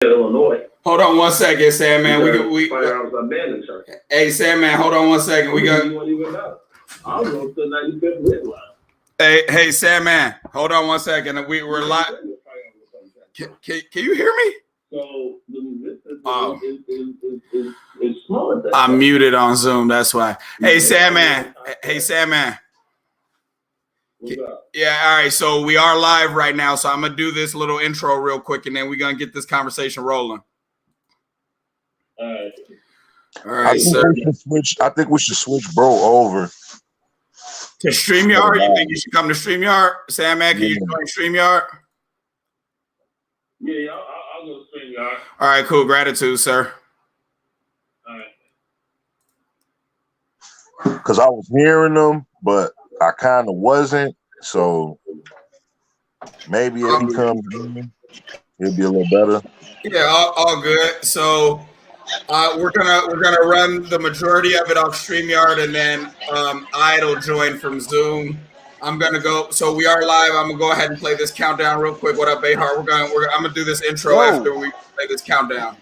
Illinois. Hold on one second, Sam, man. Hey, Sam, man. Hold on one second. We got. I'll go to 95th red line. Hey, Sam, man. Hold on one second. We're live. Can you hear me? So it's small. I'm muted on Zoom. That's why. Hey, Sam, man. Yeah, all right. So we are live right now. So I'm gonna do this little intro real quick, and then we're gonna get this conversation rolling. All right, sir. I think we should switch bro over to StreamYard. You think you should come to StreamYard? Sam, man, can you join StreamYard? Yeah, I'll go to StreamYard. All right, cool. Gratitude, sir. All right. Because I was hearing them, but I kind of wasn't. So maybe if he comes in, it'll be a little better. Yeah, all good. So we're gonna run the majority of it off StreamYard, and then I'll join from Zoom. I'm gonna go. So we are live. I'm gonna go ahead and play this countdown real quick. What up, Behar? I'm gonna do this intro after we play this countdown.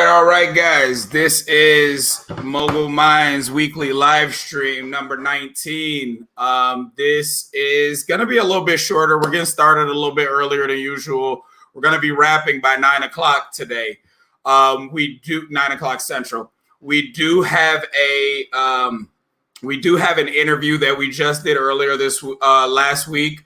All right, guys. This is Mogul Minds Weekly Live Stream number 19. This is going to be a little bit shorter. We're getting started a little bit earlier than usual. We're going to be wrapping by 9 o'clock today. 9 o'clock Central. We do have an interview that we just did earlier last week.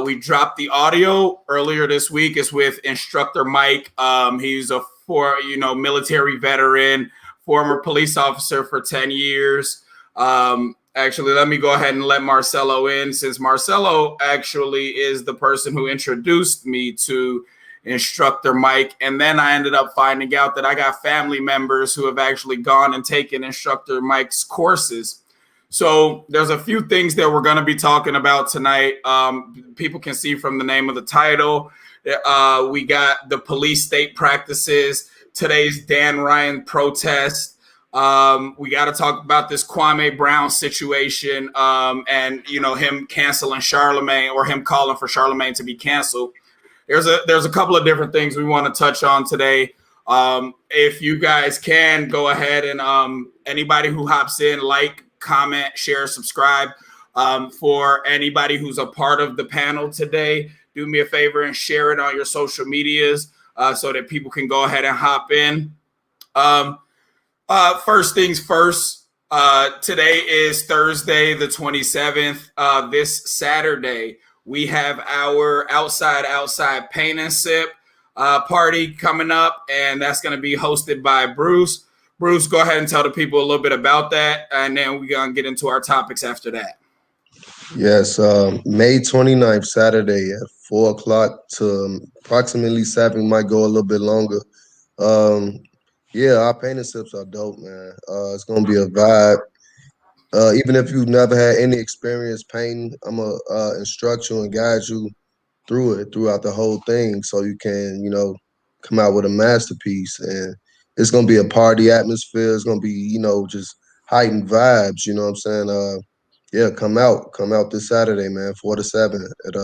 We dropped the audio earlier this week. It's with Instructor Mike. He's a military veteran, former police officer for 10 years. Actually, let me go ahead and let Marcelo in, since Marcelo actually is the person who introduced me to Instructor Mike. And then I ended up finding out that I got family members who have actually gone and taken Instructor Mike's courses. So there's a few things that we're going to be talking about tonight. People can see from the name of the title. We got the police state practices, today's Dan Ryan protest. We got to talk about this Kwame Brown situation and, him canceling Charlemagne, or him calling for Charlemagne to be canceled. There's a couple of different things we want to touch on today. If you guys can go ahead and anybody who hops in, like, comment, share, subscribe. For anybody who's a part of the panel today, do me a favor and share it on your social medias so that people can go ahead and hop in. First things first, today is Thursday, the 27th. This Saturday, we have our outside paint and sip party coming up, and that's going to be hosted by Bruce. Bruce, go ahead and tell the people a little bit about that, and then we're going to get into our topics after that. Yes, May 29th, Saturday at 4 o'clock to approximately 7, might go a little bit longer. Our painting sips are dope, man. It's going to be a vibe. Even if you've never had any experience painting, I'm going to instruct you and guide you through it, throughout the whole thing, so you can, come out with a masterpiece. And it's going to be a party atmosphere. It's going to be, just heightened vibes, you know what I'm saying? Come out this Saturday, man, 4 to 7 at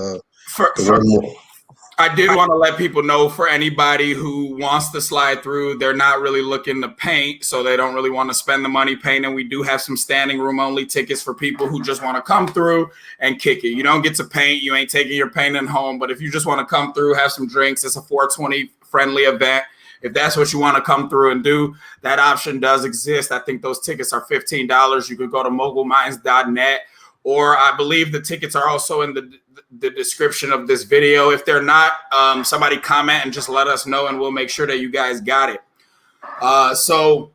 I did want to let people know, for anybody who wants to slide through, they're not really looking to paint, so they don't really want to spend the money painting. We do have some standing room only tickets for people who just want to come through and kick it. You don't get to paint, you ain't taking your painting home, but if you just want to come through, have some drinks, it's a 420 friendly event. If that's what you want to come through and do, that option does exist. I think those tickets are $15. You could go to mogulminds.net, or I believe the tickets are also in the description of this video. If they're not, somebody comment and just let us know, and we'll make sure that you guys got it. So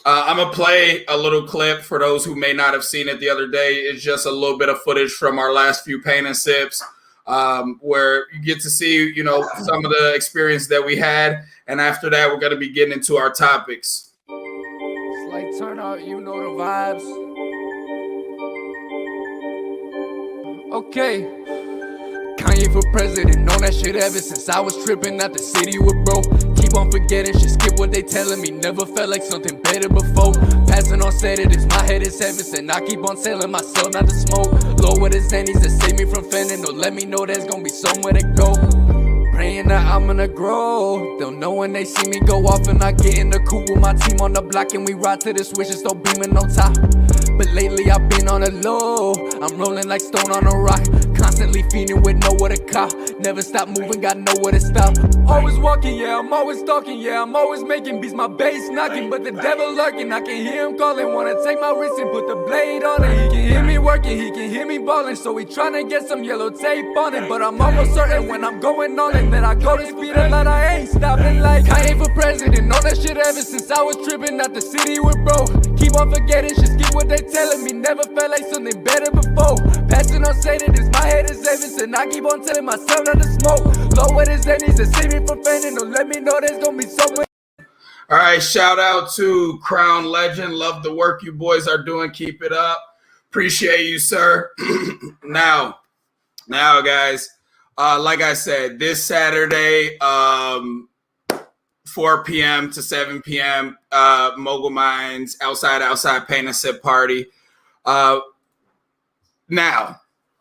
I'm going to play a little clip for those who may not have seen it the other day. It's just a little bit of footage from our last few paint and sips. where you get to see, you know, some of the experience that we had. And after that, we're going to be getting into our topics. It's like turn out, you know the vibes. Okay. Kanye for president, known that shit ever since I was tripping out the city with bro. Keep on forgetting shit, skip what they telling me. Never felt like something better before. Passing on said it is my head is heaven, and I keep on telling myself not to smoke. Lord with his Xannies to save me from fentanyl. Let me know there's gonna be somewhere to go. Praying that I'm gonna grow. They'll know when they see me go off and I get in the coupe with my team on the block and we ride to the switches, still beaming on top. But lately I've been on the low. I'm rolling like stone on a rock. Constantly feeding with nowhere to cop. Never stop moving, got nowhere to stop. Always walking, yeah, I'm always talking, yeah, I'm always making beats, my bass knocking. But the devil lurking, I can hear him calling. Wanna take my wrist and put the blade on it. He can hear me working, he can hear me balling. So he tryna get some yellow tape on it. But I'm almost certain when I'm going on it that I go to speed a lot, I ain't stopping. Like Kanye for president, know that shit ever since I was tripping out the city with bro. Keep on forgetting shit, skip what they telling me. Never felt like something better before. Passing on say that it's my head is heavens, and I keep on telling myself not to smoke. Low with his enemies to save me from fentanyl. Let me know there's gonna be somewhere. All right, shout out to Crown Legend. Love the work you boys are doing. Keep it up. Appreciate you, sir. Now, guys, like I said, this Saturday, 4 p.m. to 7 p.m., Mogul Minds, outside paint and sip party. Now,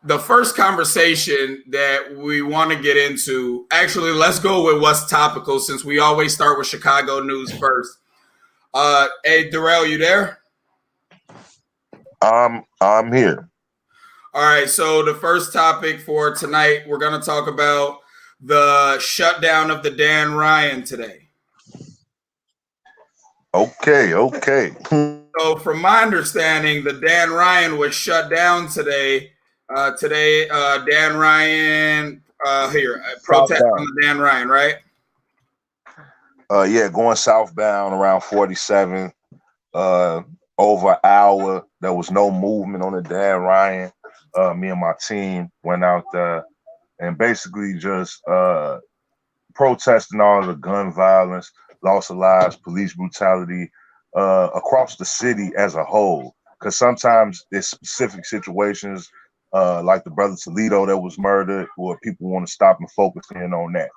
the first conversation that we want to get into, actually, let's go with what's topical since we always start with Chicago news first. Hey, Darrell, you there? I'm here. All right, so the first topic for tonight, we're going to talk about the shutdown of the Dan Ryan today. Okay. So from my understanding, the Dan Ryan was shut down today. Dan Ryan protest on the Dan Ryan, right? Yeah, going southbound around 47, over an hour. There was no movement on the Dan Ryan. Me and my team went out there and basically just protesting all the gun violence, loss of lives, police brutality across the city as a whole. Because sometimes there's specific situations like the brother Toledo that was murdered where people want to stop and focus in on that.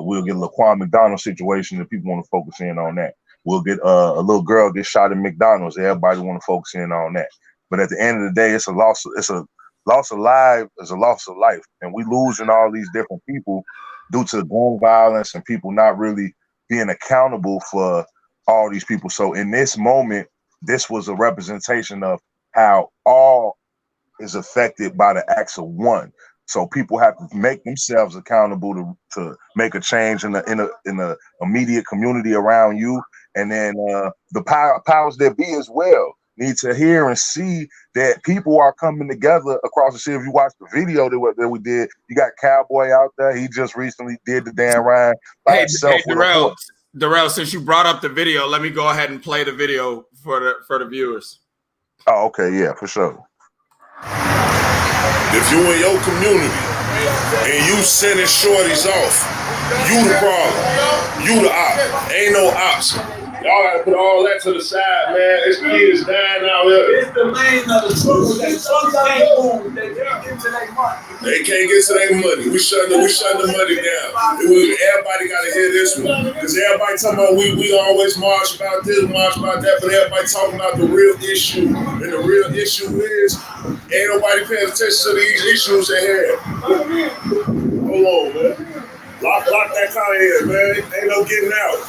We'll get a Laquan McDonald situation and people want to focus in on that. We'll get a little girl get shot at McDonald's. Everybody want to focus in on that. But at the end of the day, it's a loss. It's a loss of life. It's a loss of life, and we losing all these different people due to gun violence and people not really being accountable for all these people. So in this moment, this was a representation of how all is affected by the acts of one. So people have to make themselves accountable to make a change in the immediate community around you, and then the powers that be as well need to hear and see that people are coming together across the city. If you watch the video that we did, you got Cowboy out there. He just recently did the Dan Ryan by himself. Hey, Darrell, since you brought up the video, let me go ahead and play the video for the viewers. Oh, okay, yeah, for sure. If you in your community and you sending shorties off, you the problem. You the op. Ain't no ops. Y'all gotta put all that to the side, man. This kid is dying out here. It's the lane of the truth. They can't move. They can't get to their money. They can't get to their money. We shutting the money down. Everybody gotta hear this one. Because everybody talking about we always march about this, march about that, but everybody talking about the real issue. And the real issue is ain't nobody paying attention to these issues at hand. Hold on, man. Lock that car in, man. Ain't no getting out.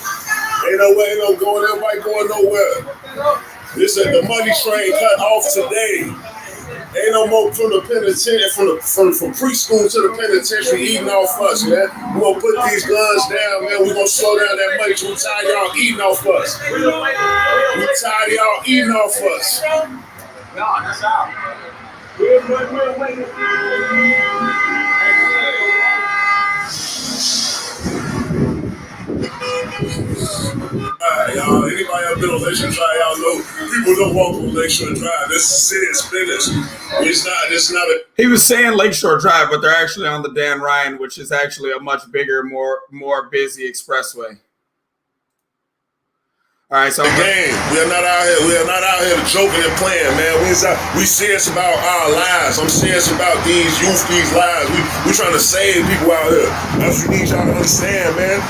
Ain't no way, ain't no going, everybody going nowhere. This is the money train cut off today. Ain't no more from the penitentiary, from preschool to the penitentiary eating off us, man. We're gonna put these guns down, man. We're gonna slow down that money. We tired of y'all eating off us. We tired of y'all eating off us. No, that's out. Alright, y'all. Anybody up been on Lakeshore Drive, y'all know people don't walk on Lakeshore Drive. This is serious business. It's not a. He was saying Lakeshore Drive, but they're actually on the Dan Ryan, which is actually a much bigger, more busy expressway. All right, so game. We are not out here. We are not out here joking and playing, man. We serious about our lives. I'm serious about these youth, these lives. We trying to save people out here. That's what you need y'all to understand, man.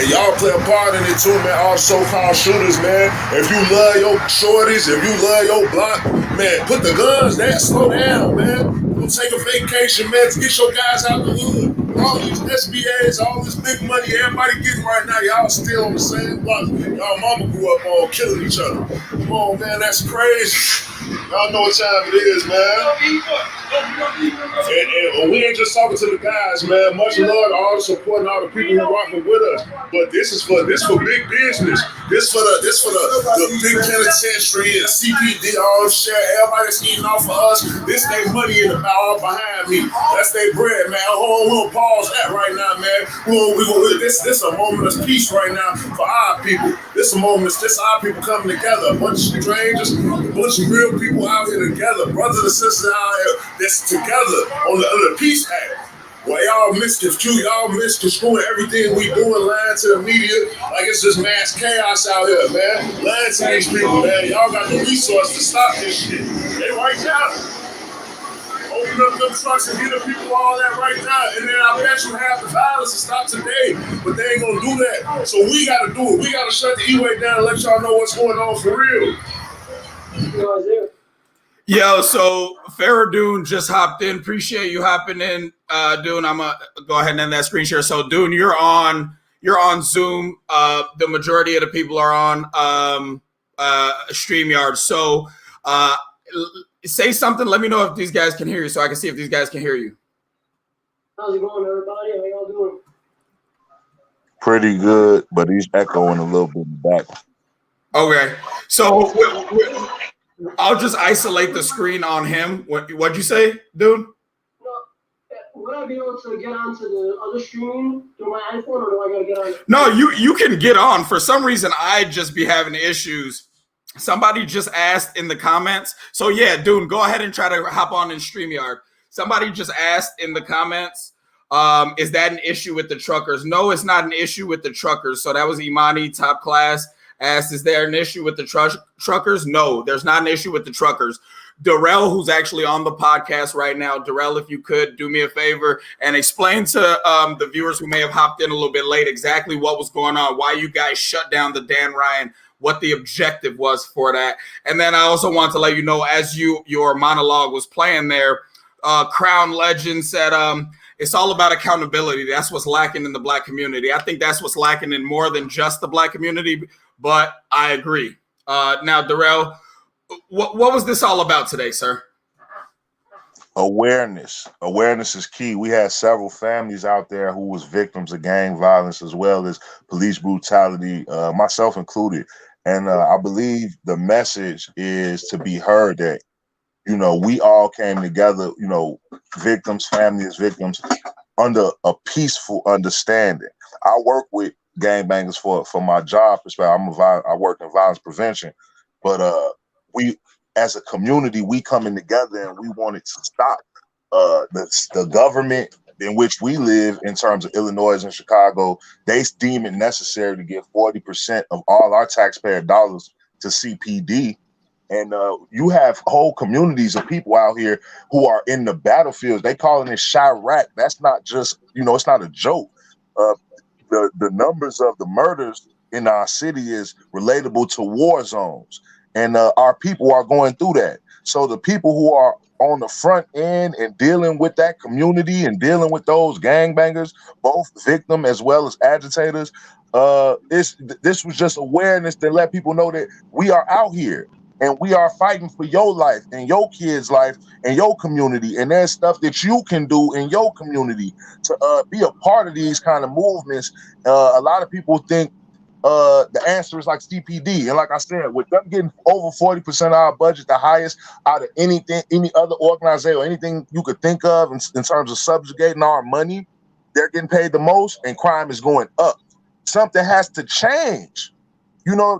Y'all play a part in it too, man. All so-called shooters, man. If you love your shorties, if you love your block, man, put the guns down. Slow down, man. Go take a vacation, man. To get your guys out the hood. All these SBAs, all this big money, everybody getting right now. Y'all still on the same block. Y'all mama grew up on killing each other. Come on, man. That's crazy. Y'all know what time it is, man. And we ain't just talking to the guys, man. Much love to all the support and all the people who rocking with us. But this for big business. This for the big penitentiary and CPD, all shit. Everybody that's eating off of us. This they money in the all behind me. That's their bread, man. Hold on, we'll pause that right now, man. This a moment of peace right now for our people. This a moment. This our people coming together. A bunch of strangers, a bunch of real people out here together, brothers and sisters out here that's together on the peace act. Well, y'all misconstruing everything we doing, lying to the media like it's just mass chaos out here, man. Lying to these people, man. Y'all got the resources to stop this shit. They right now. Open up them trucks and get the people all that right now. And then I bet you have the violence to stop today. But they ain't gonna do that. So we gotta do it. We gotta shut the E-way down and let y'all know what's going on for real. Yo, so Faradune just hopped in. Appreciate you hopping in, Dune. I'm gonna go ahead and end that screen share. So, Dune, you're on Zoom. The majority of the people are on StreamYard. So, say something. Let me know if these guys can hear you, so I can see if these guys can hear you. How's it going, everybody? How y'all doing? Pretty good, but he's echoing a little bit back. Okay, so I'll just isolate the screen on him. What'd you say, dude? No, would I be able to get onto the other streaming through my iPhone, or do I gotta get on? No, you can get on. For some reason, I'd just be having issues. Somebody just asked in the comments. So yeah, dude, go ahead and try to hop on in StreamYard. Somebody just asked in the comments, is that an issue with the truckers? No, it's not an issue with the truckers. So that was Imani, top class. Asked, is there an issue with the truckers? No, there's not an issue with the truckers. Darrell, who's actually on the podcast right now, Darrell, if you could do me a favor and explain to the viewers who may have hopped in a little bit late exactly what was going on, why you guys shut down the Dan Ryan, what the objective was for that. And then I also want to let you know, as your monologue was playing there, Crown Legend said, it's all about accountability. That's what's lacking in the Black community. I think that's what's lacking in more than just the Black community, but I agree. Now, Darrell, what was this all about today, sir? Awareness. Awareness is key. We had several families out there who was victims of gang violence as well as police brutality, myself included. And I believe the message is to be heard that, you know, we all came together, you know, victims, families, victims, under a peaceful understanding. I work with gangbangers for my job perspective. I work in violence prevention, but we as a community, we coming together and we wanted to stop the government in which we live in terms of Illinois and Chicago. They deem it necessary to give 40% of all our taxpayer dollars to CPD. And you have whole communities of people out here who are in the battlefields. They calling it Chirac. That's not just, you know, it's not a joke. The numbers of the murders in our city is relatable to war zones. And our people are going through that. So the people who are on the front end and dealing with that community and dealing with those gangbangers, both victim as well as agitators, this was just awareness to let people know that we are out here and we are fighting for your life and your kids' life and your community. And there's stuff that you can do in your community to be a part of these kind of movements. A lot of people think the answer is like CPD. And like I said, with them getting over 40% of our budget, the highest out of anything, any other organization or anything you could think of in terms of subjugating our money, they're getting paid the most and crime is going up. something has to change. You know,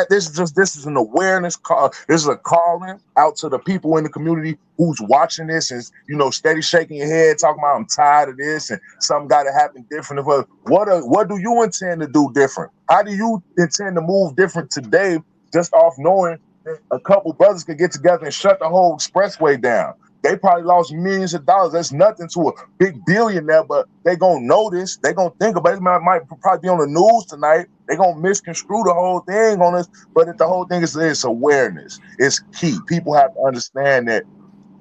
this is an awareness call. This is a calling out to the people in the community who's watching this and, you know, steady shaking your head, talking about I'm tired of this and something got to happen different. What do you intend to do different? How do you intend to move different today, just off knowing that a couple brothers could get together and shut the whole expressway down? They probably lost millions of dollars. That's nothing to a big billionaire, but they gonna notice. They gonna think about it. It might probably be on the news tonight. They gonna misconstrue the whole thing on us. But the whole thing is awareness. It's key. People have to understand that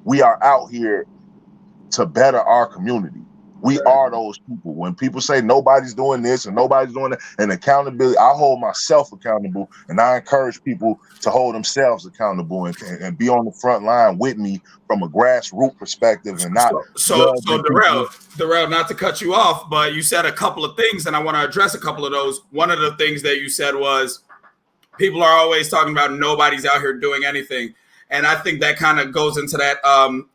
we are out here to better our community. We are those people. When people say nobody's doing this and nobody's doing that, and accountability, I hold myself accountable, and I encourage people to hold themselves accountable and be on the front line with me from a grassroots perspective and not. So Darrell, not to cut you off, but you said a couple of things, and I want to address a couple of those. One of the things that you said was people are always talking about nobody's out here doing anything. And I think that kind of goes into that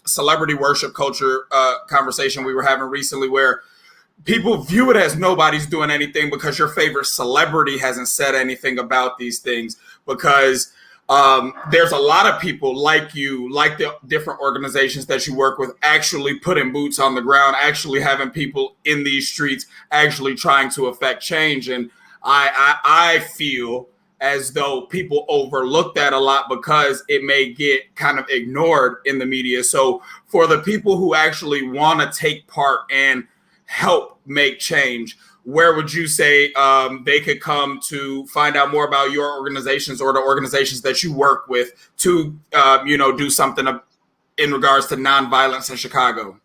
celebrity worship culture conversation we were having recently, where people view it as nobody's doing anything because your favorite celebrity hasn't said anything about these things, because there's a lot of people like you, like the different organizations that you work with, actually putting boots on the ground, actually having people in these streets, actually trying to affect change. And I feel as though people overlook that a lot because it may get kind of ignored in the media. So for the people who actually want to take part and help make change, where would you say they could come to find out more about your organizations or the organizations that you work with to, do something in regards to nonviolence in Chicago?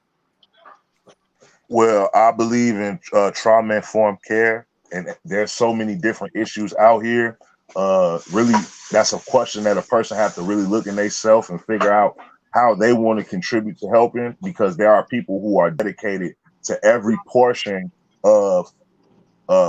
Well, I believe in trauma-informed care, and there's so many different issues out here. Really, that's a question that a person has to really look in themselves and figure out how they want to contribute to helping, because there are people who are dedicated to every portion of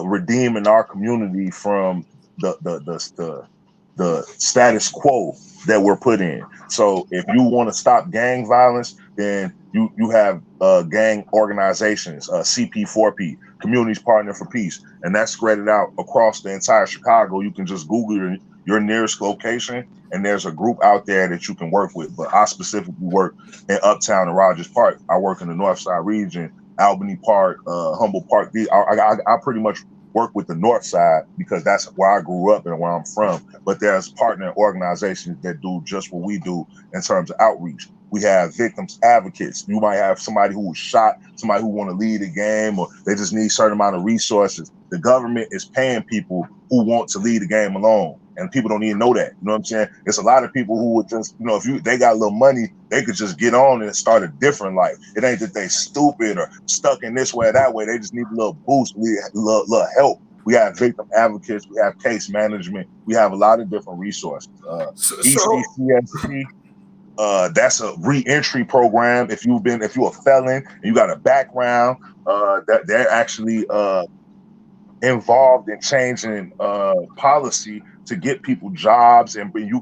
redeeming our community from the status quo that we're put in. So if you want to stop gang violence, then you have gang organizations, CP4P, Communities Partner for Peace, and that's spread out across the entire Chicago. You can just Google your nearest location, and there's a group out there that you can work with. But I specifically work in Uptown and Rogers Park. I work in the North Side region, Albany Park, Humboldt Park. I pretty much work with the North Side because that's where I grew up and where I'm from. But there's partner organizations that do just what we do in terms of outreach. We have victims advocates. You might have somebody who was shot, somebody who want to lead a game, or they just need a certain amount of resources. The government is paying people who want to lead a game alone, and people don't even know that. You know what I'm saying? It's a lot of people who would just, if they got a little money, they could just get on and start a different life. It ain't that they stupid or stuck in this way or that way. They just need a little boost, a little help. We have victim advocates. We have case management. We have a lot of different resources. ECCSC. That's a re-entry program. If you're a felon and you got a background, that they're actually involved in changing policy to get people jobs, and you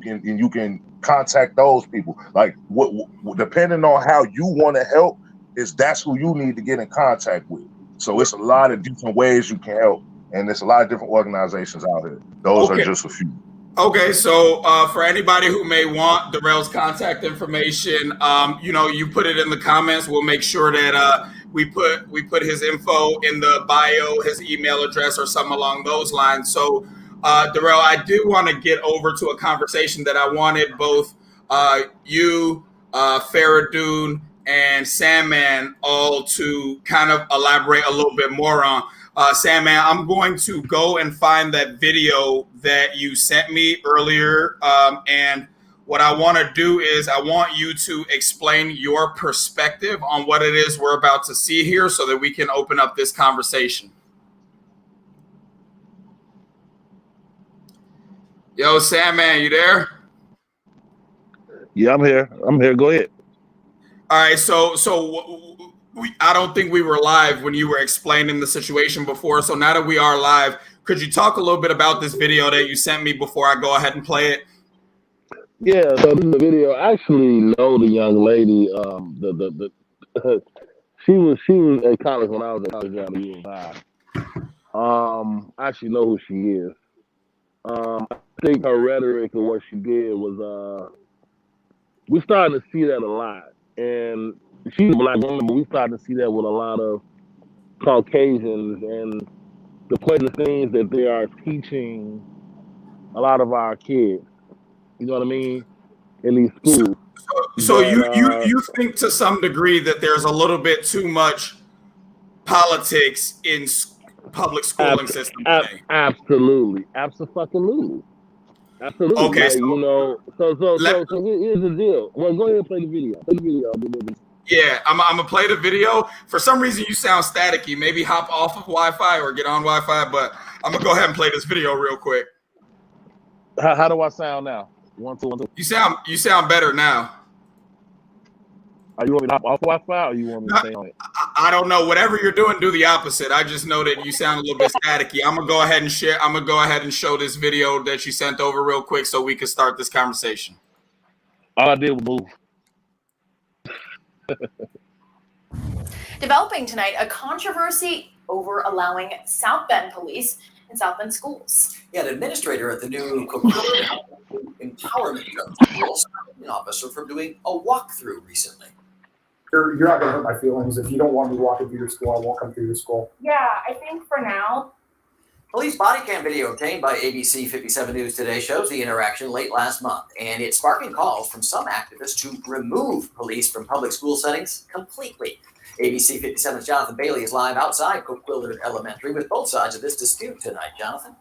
can contact those people. Like what depending on how you want to help, that's who you need to get in contact with. So it's a lot of different ways you can help, and there's a lot of different organizations out here. Those are just a few. Okay, so for anybody who may want Darrell's contact information, you put it in the comments. We'll make sure that we put his info in the bio, his email address, or something along those lines. So, Darrell, I do want to get over to a conversation that I wanted both you, Faradun, and Sandman all to kind of elaborate a little bit more on. Sandman, I'm going to go and find that video that you sent me earlier. And what I want to do is I want you to explain your perspective on what it is we're about to see here so that we can open up this conversation. Yo, Sandman, you there? Yeah, I'm here. Go ahead. All right. So I don't think we were live when you were explaining the situation before. So now that we are live, could you talk a little bit about this video that you sent me before I go ahead and play it? Yeah, so this is a video. I actually know the young lady. She was in college when I was in college. I actually know who she is. I think her rhetoric and what she did was we're starting to see that a lot. And she's a black woman, but we're starting to see that with a lot of Caucasians and the pointless things that they are teaching a lot of our kids. You know what I mean? In these schools. So you think to some degree that there's a little bit too much politics in public schooling system today? Absolutely. Absolutely. Okay, Like, so you know, so here's the deal. Well, go ahead and play the video. Play the video. yeah, I'm gonna play the video. For some reason, you sound staticky. Maybe hop off of Wi-Fi or get on Wi-Fi. But I'm gonna go ahead and play this video real quick. How do I sound now? 1, 2, 1, 2. You sound better now. Are you want me to hop off Wi-Fi or you want me to stay on it? I don't know. Whatever you're doing, do the opposite. I just know that you sound a little bit staticky. I'm gonna go ahead and share. I'm gonna go ahead and show this video that you sent over real quick so we can start this conversation. All I did was move. Developing tonight, a controversy over allowing South Bend police in South Bend schools. Yeah, an administrator at the new empowerment school stopped an officer from doing a walkthrough recently. You're not going to hurt my feelings. If you don't want me walking through your school, I won't come through your school. Yeah, I think for now. Police body cam video obtained by ABC 57 News Today shows the interaction late last month, and it's sparking calls from some activists to remove police from public school settings completely. ABC 57's Jonathan Bailey is live outside Coquillard Elementary with both sides of this dispute tonight. Jonathan?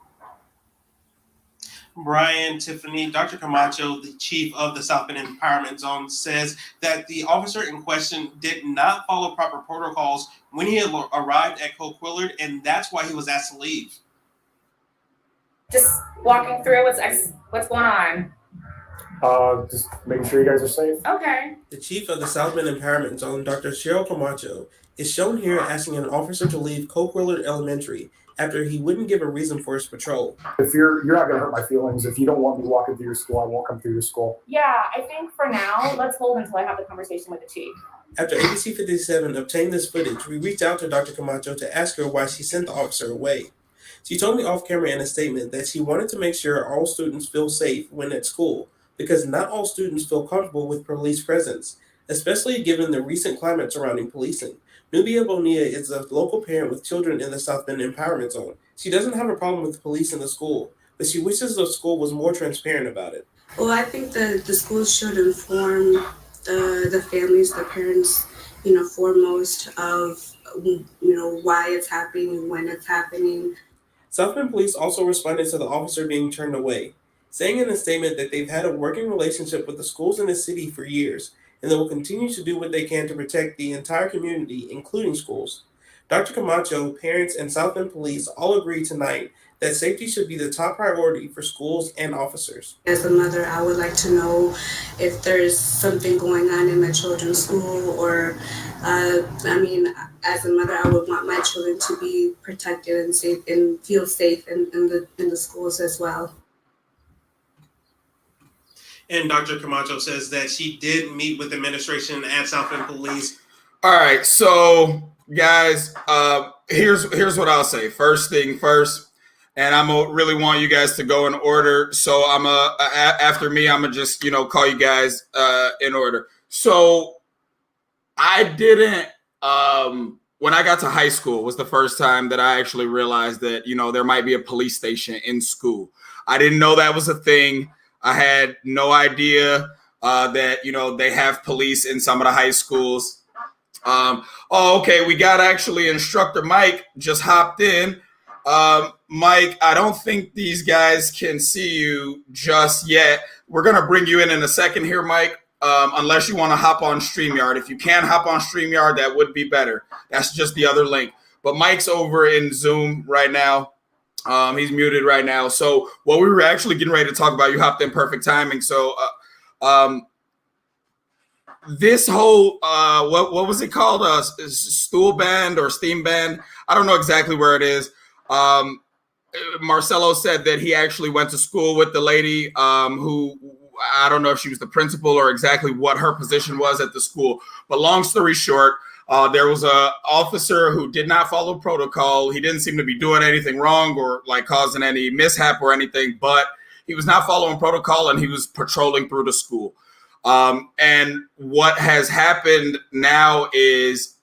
Brian, Tiffany, Dr. Camacho, the chief of the South Bend Empowerment Zone, says that the officer in question did not follow proper protocols when he arrived at Coquillard, and that's why he was asked to leave. Just walking through what's going on. Just making sure you guys are safe. Okay. The chief of the South Bend Empowerment Zone, Dr. Cheryl Camacho, is shown here asking an officer to leave Coquillard Elementary after he wouldn't give a reason for his patrol. If you're not going to hurt my feelings. If you don't want me walking through your school, I won't come through your school. Yeah, I think for now, let's hold until I have the conversation with the chief. After ABC 57 obtained this footage, we reached out to Dr. Camacho to ask her why she sent the officer away. She told me off camera in a statement that she wanted to make sure all students feel safe when at school, because not all students feel comfortable with police presence, especially given the recent climate surrounding policing. Nubia Bonilla is a local parent with children in the South Bend Empowerment Zone. She doesn't have a problem with the police in the school, but she wishes the school was more transparent about it. Well, I think the schools should inform the families, the parents, foremost of, why it's happening, when it's happening. South Bend Police also responded to the officer being turned away, saying in a statement that they've had a working relationship with the schools in the city for years, and they will continue to do what they can to protect the entire community, including schools. Dr. Camacho, parents, and South Bend Police all agreed tonight that safety should be the top priority for schools and officers. As a mother, I would like to know if there's something going on in my children's school, or, as a mother, I would want my children to be protected and safe and feel safe in the schools as well. And Dr. Camacho says that she did meet with administration at South Bend Police. All right, so guys, here's what I'll say. First thing first, and I'm gonna really want you guys to go in order. So after me, I'm gonna just call you guys in order. So I didn't when I got to high school was the first time that I actually realized that there might be a police station in school. I didn't know that was a thing. I had no idea that, they have police in some of the high schools. Okay, we got actually instructor Mike just hopped in. Mike, I don't think these guys can see you just yet. We're going to bring you in a second here, Mike, unless you want to hop on StreamYard. If you can hop on StreamYard, that would be better. That's just the other link. But Mike's over in Zoom right now. He's muted right now. So what we were actually getting ready to talk about, you hopped in perfect timing. So this whole, what was it called? Stool band or steam band? I don't know exactly where it is. Marcelo said that he actually went to school with the lady who, I don't know if she was the principal or exactly what her position was at the school. But long story short, There was a officer who did not follow protocol. He didn't seem to be doing anything wrong or like causing any mishap or anything, but he was not following protocol and he was patrolling through the school. And what has happened now is,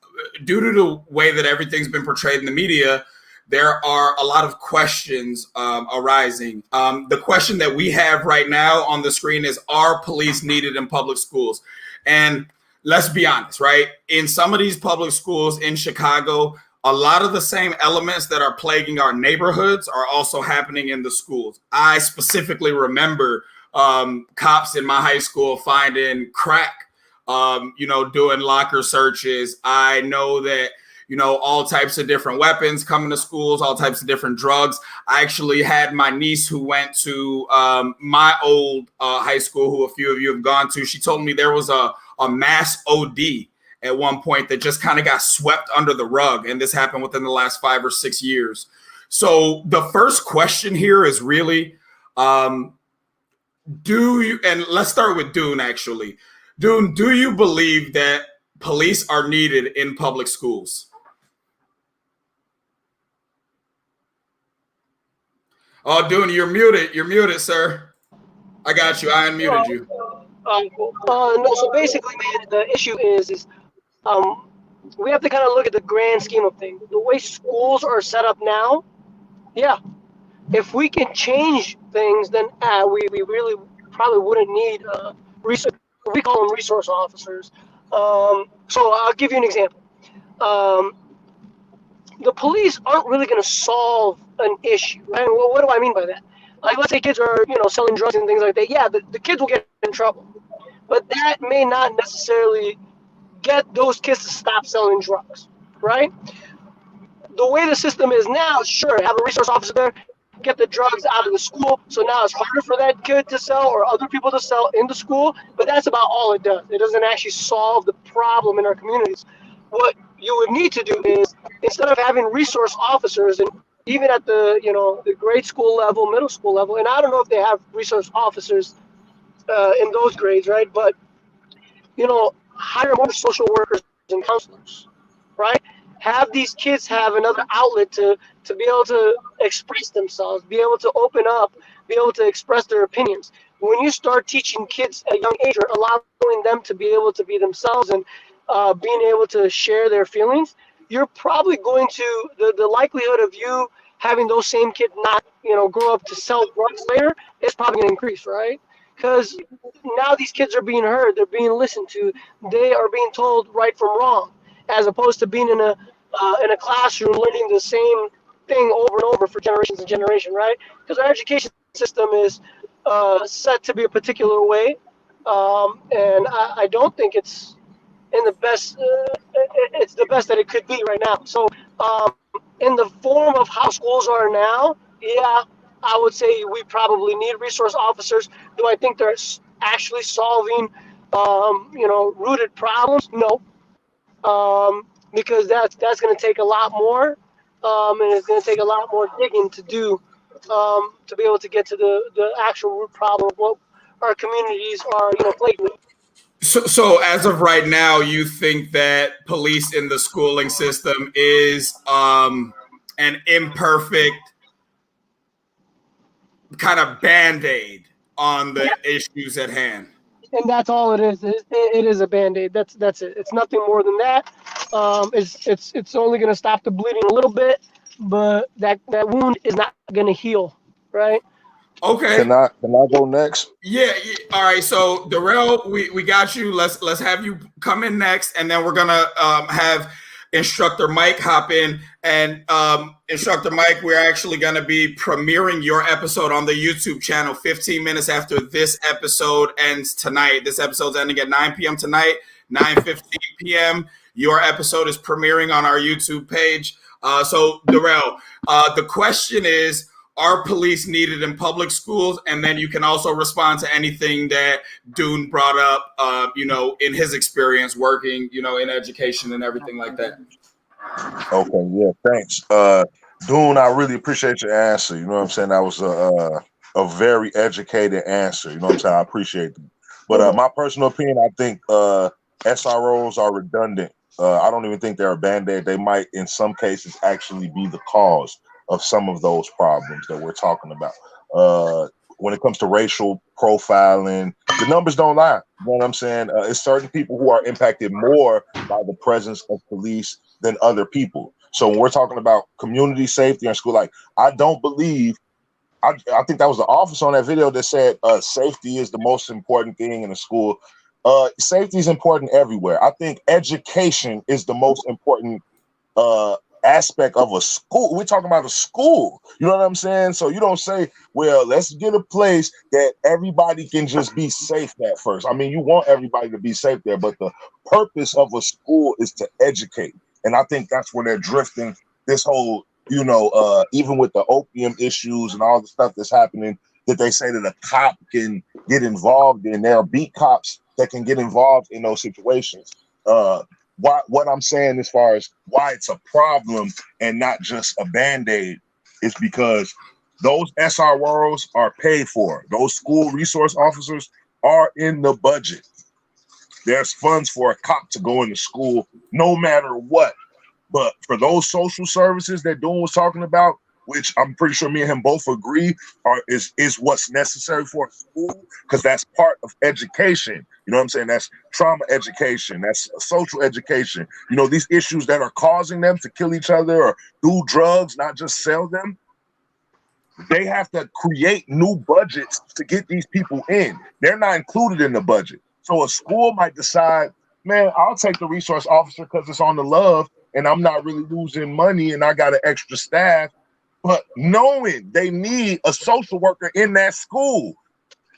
due to the way that everything's been portrayed in the media, there are a lot of questions arising. The question that we have right now on the screen is, are police needed in public schools? And let's be honest, right? In some of these public schools in Chicago, a lot of the same elements that are plaguing our neighborhoods are also happening in the schools. I specifically remember cops in my high school finding crack, doing locker searches. I know that, all types of different weapons coming to schools, all types of different drugs. I actually had my niece who went to my old high school, who a few of you have gone to. She told me there was a mass OD at one point that just kind of got swept under the rug. And this happened within the last 5 or 6 years. So the first question here is really, and let's start with Dune, actually. Dune, do you believe that police are needed in public schools? Oh, Dune, you're muted. You're muted, sir. I got you. I unmuted you. No, so basically, man, the issue is we have to kind of look at the grand scheme of things. The way schools are set up now, yeah. If we can change things, then we really probably wouldn't need resource. We call them resource officers. So I'll give you an example. The police aren't really going to solve an issue, right? Well, what do I mean by that? Like, let's say kids are, selling drugs and things like that. Yeah, the kids will get in trouble, but that may not necessarily get those kids to stop selling drugs, right? The way the system is now, sure, have a resource officer there, get the drugs out of the school, so now it's harder for that kid to sell or other people to sell in the school, but that's about all it does. It doesn't actually solve the problem in our communities. What you would need to do is, instead of having resource officers, and even at the the grade school level, middle school level, and I don't know if they have resource officers in those grades, right? But hire more social workers and counselors, right? Have these kids have another outlet to be able to express themselves, be able to open up, be able to express their opinions. When you start teaching kids at a young age or allowing them to be able to be themselves and being able to share their feelings, you're probably going to, the likelihood of you having those same kids not, grow up to sell drugs later is probably going to increase, right? Because now these kids are being heard, they're being listened to, they are being told right from wrong, as opposed to being in a classroom learning the same thing over and over for generations and generations, right? Because our education system is set to be a particular way, and I don't think it's in the best. It's the best that it could be right now. So, in the form of how schools are now, yeah, I would say we probably need resource officers. Do I think they're actually solving, rooted problems? No. Because that's going to take a lot more, and it's going to take a lot more digging to do to be able to get to the actual root problem of what our communities are, plagued with. So as of right now, you think that police in the schooling system is an imperfect kind of Band-Aid on the issues at hand? And that's all it is. It is a Band-Aid. That's it. It's nothing more than that. It's only going to stop the bleeding a little bit, but that wound is not going to heal, right? Okay. Can I go next? Yeah. All right. So Darrell, we got you. Let's have you come in next, and then we're gonna have Instructor Mike hop in. And Instructor Mike, we're actually gonna be premiering your episode on the YouTube channel 15 minutes after this episode ends tonight. This episode's ending at 9 p.m. tonight, 9:15 p.m. Your episode is premiering on our YouTube page. So Darrell, the question is, are police needed in public schools? And then you can also respond to anything that Dune brought up, in his experience working, in education and everything like that. Okay, yeah, thanks. Dune, I really appreciate your answer. You know what I'm saying? That was a very educated answer. You know what I'm saying? I appreciate that. But my personal opinion, I think SROs are redundant I don't even think they're a Band-Aid. They might, in some cases, actually be the cause of some of those problems that we're talking about. When it comes to racial profiling, the numbers don't lie. You know what I'm saying? It's certain people who are impacted more by the presence of police than other people. So when we're talking about community safety in school, like, I don't believe, I think that was the officer on that video that said safety is the most important thing in a school. Safety is important everywhere. I think education is the most important aspect of a school. We're talking about a school. You know what I'm saying? So you don't say, well, let's get a place that everybody can just be safe at first. I mean, you want everybody to be safe there, but the purpose of a school is to educate. And I think that's where they're drifting this whole, even with the opium issues and all the stuff that's happening, that they say that a cop can get involved in. There are beat cops that can get involved in those situations. What I'm saying as far as why it's a problem and not just a Band-Aid is because those SROs are paid for. Those school resource officers are in the budget. There's funds for a cop to go into school no matter what. But for those social services that Doon was talking about, which I'm pretty sure me and him both agree is what's necessary for a school, because that's part of education. You know what I'm saying? That's trauma education. That's social education. These issues that are causing them to kill each other or do drugs, not just sell them. They have to create new budgets to get these people in. They're not included in the budget. So a school might decide, man, I'll take the resource officer because it's on the love and I'm not really losing money and I got an extra staff. But knowing they need a social worker in that school,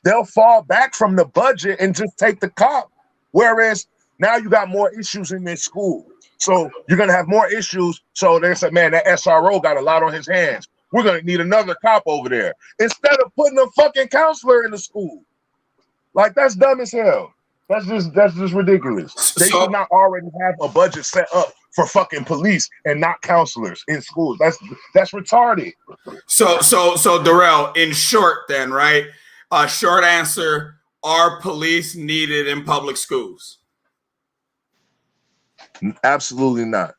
they'll fall back from the budget and just take the cop. Whereas now you got more issues in this school. So you're going to have more issues. So they say, man, that SRO got a lot on his hands. We're going to need another cop over there. Instead of putting a fucking counselor in the school. Like, that's dumb as hell. That's just ridiculous. They should not already have a budget set up for fucking police and not counselors in schools. That's retarded. So Darrell, in short then, right? Short answer, are police needed in public schools? Absolutely not.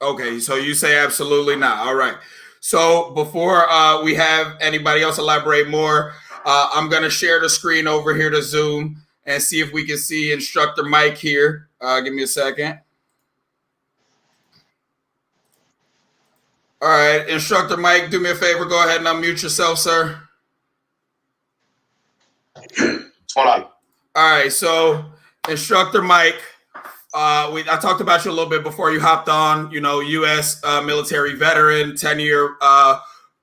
Okay, so you say absolutely not. All right. So before we have anybody else elaborate more, I'm going to share the screen over here to Zoom and see if we can see Instructor Mike here. Give me a second. All right, Instructor Mike, do me a favor. Go ahead and unmute yourself, sir. What's going on? All right, so Instructor Mike, I talked about you a little bit before you hopped on. U.S. military veteran, 10-year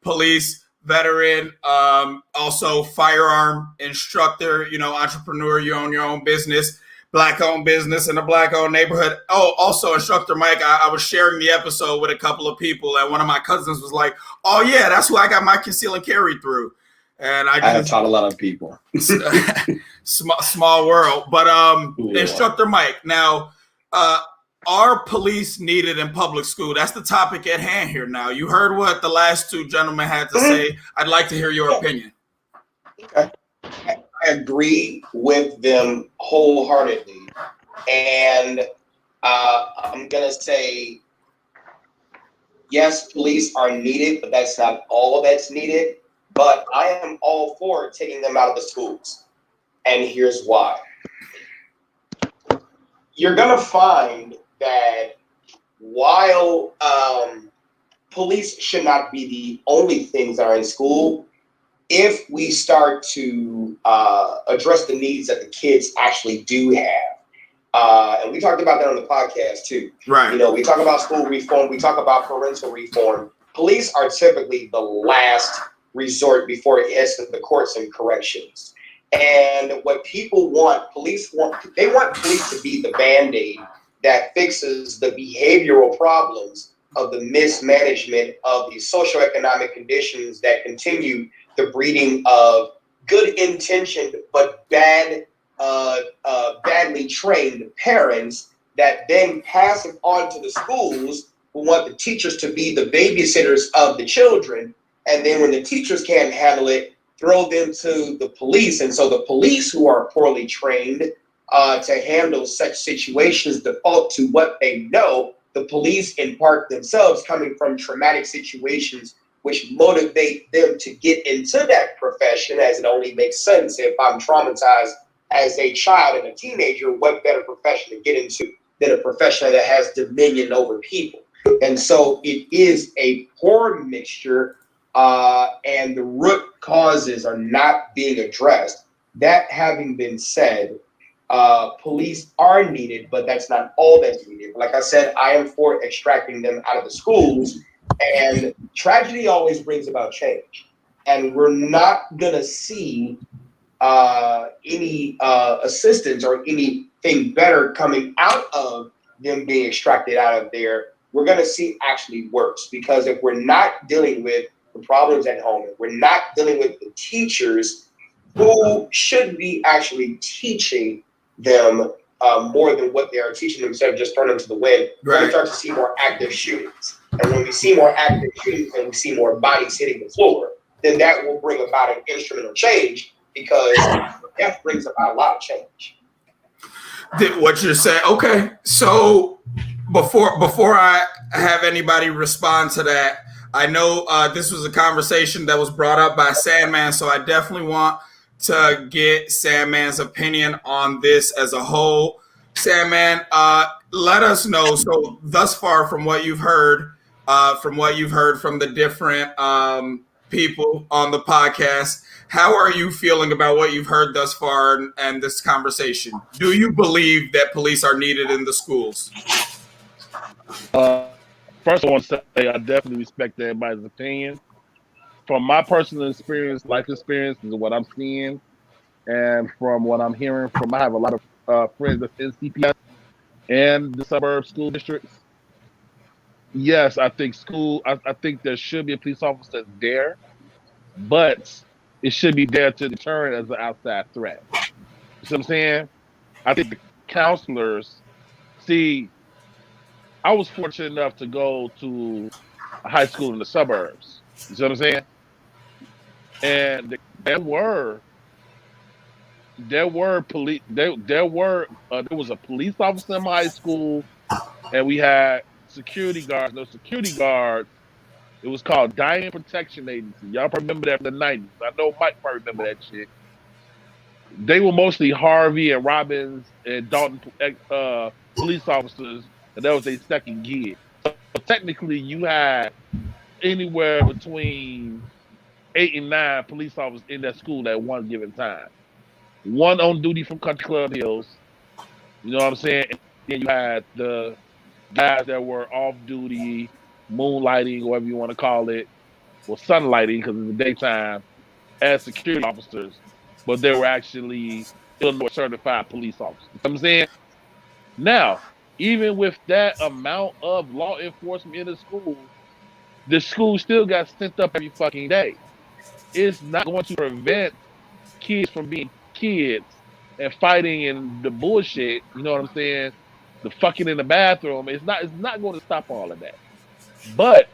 police veteran, also firearm instructor, entrepreneur. You own your own business, Black-owned business in a Black-owned neighborhood. Oh, also, Instructor Mike, I was sharing the episode with a couple of people, and one of my cousins was like, oh, yeah, that's who I got my conceal and carry through. And I have taught a lot of people. small world. But Instructor Mike, now, are police needed in public school? That's the topic at hand here now. You heard what the last two gentlemen had to say. I'd like to hear your opinion. Okay. I agree with them wholeheartedly. And I'm going to say, yes, police are needed, but that's not all that's needed. But I am all for taking them out of the schools. And here's why. You're going to find that while police should not be the only things that are in school, if we start to address the needs that the kids actually do have, and we talked about that on the podcast too. Right. We talk about school reform, we talk about parental reform. Police are typically the last resort before it heads to the courts and corrections. And what people want, they want police to be the Band-Aid that fixes the behavioral problems of the mismanagement of the socioeconomic conditions that continue the breeding of good-intentioned but badly trained parents that then pass it on to the schools who want the teachers to be the babysitters of the children. And then when the teachers can't handle it, throw them to the police. And so the police, who are poorly trained, to handle such situations default to what they know. The police, in part themselves, coming from traumatic situations, which motivate them to get into that profession, as it only makes sense. If I'm traumatized as a child and a teenager, what better profession to get into than a profession that has dominion over people? And so it is a poor mixture, and the root causes are not being addressed. That having been said, police are needed, but that's not all that's needed. Like I said, I am for extracting them out of the schools, and tragedy always brings about change. And we're not going to see any assistance or anything better coming out of them being extracted out of there. We're going to see actually worse, because if we're not dealing with the problems at home, if we're not dealing with the teachers who should be actually teaching them more than what they are teaching them instead of just throwing them to the wind, we're going to start to see more active shootings. And when we see more active shootings and we see more bodies hitting the floor, then that will bring about an instrumental change, because death brings about a lot of change. What you're saying, okay. So before I have anybody respond to that, I know this was a conversation that was brought up by Sandman, so I definitely want to get Sandman's opinion on this as a whole. Sandman, let us know. So thus far, from what you've heard from the different people on the podcast, how are you feeling about what you've heard thus far and this conversation? Do you believe that police are needed in the schools? First, I want to say I definitely respect everybody's opinion. From my personal experience, life experience, is what I'm seeing, and from what I'm hearing from, I have a lot of friends that's in CPS and the suburb school districts. Yes, I think I think there should be a police officer there, but it should be there to deter it as an outside threat. You see what I'm saying? I think the counselors, see, I was fortunate enough to go to a high school in the suburbs. You see what I'm saying? And there was a police officer in my high school, and we had security guards. Those security guards, it was called Diamond Protection Agency. Y'all probably remember that from the 90s. I know Mike probably remember that shit. They were mostly Harvey and Robbins and Dalton police officers, and that was their second gig. So technically, you had anywhere between 8 and 9 police officers in that school at one given time. One on duty from Country Club Hills, you know what I'm saying? And then you had the guys that were off duty, moonlighting, whatever you want to call it, or sunlighting, because in the daytime, as security officers, but they were actually Illinois certified police officers. You know what I'm saying? Now, even with that amount of law enforcement in the school still got sent up every fucking day. It's not going to prevent kids from being kids and fighting and the bullshit, you know what I'm saying? The fucking in the bathroom. It's not going to stop all of that. But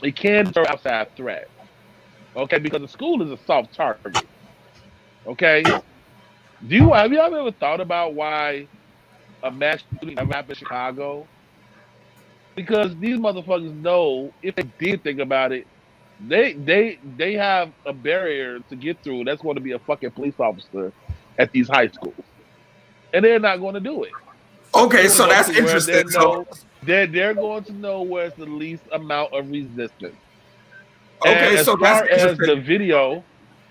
it can deter outside threat. Okay, because the school is a soft target. Okay? Have you ever thought about why a mass shooting never happened in Chicago? Because these motherfuckers know, if they did think about it, they have a barrier to get through. That's going to be a fucking police officer at these high schools, and they're not going to do it. Okay, so that's interesting. They're going to know where's the least amount of resistance. Okay, and so that's interesting. As the video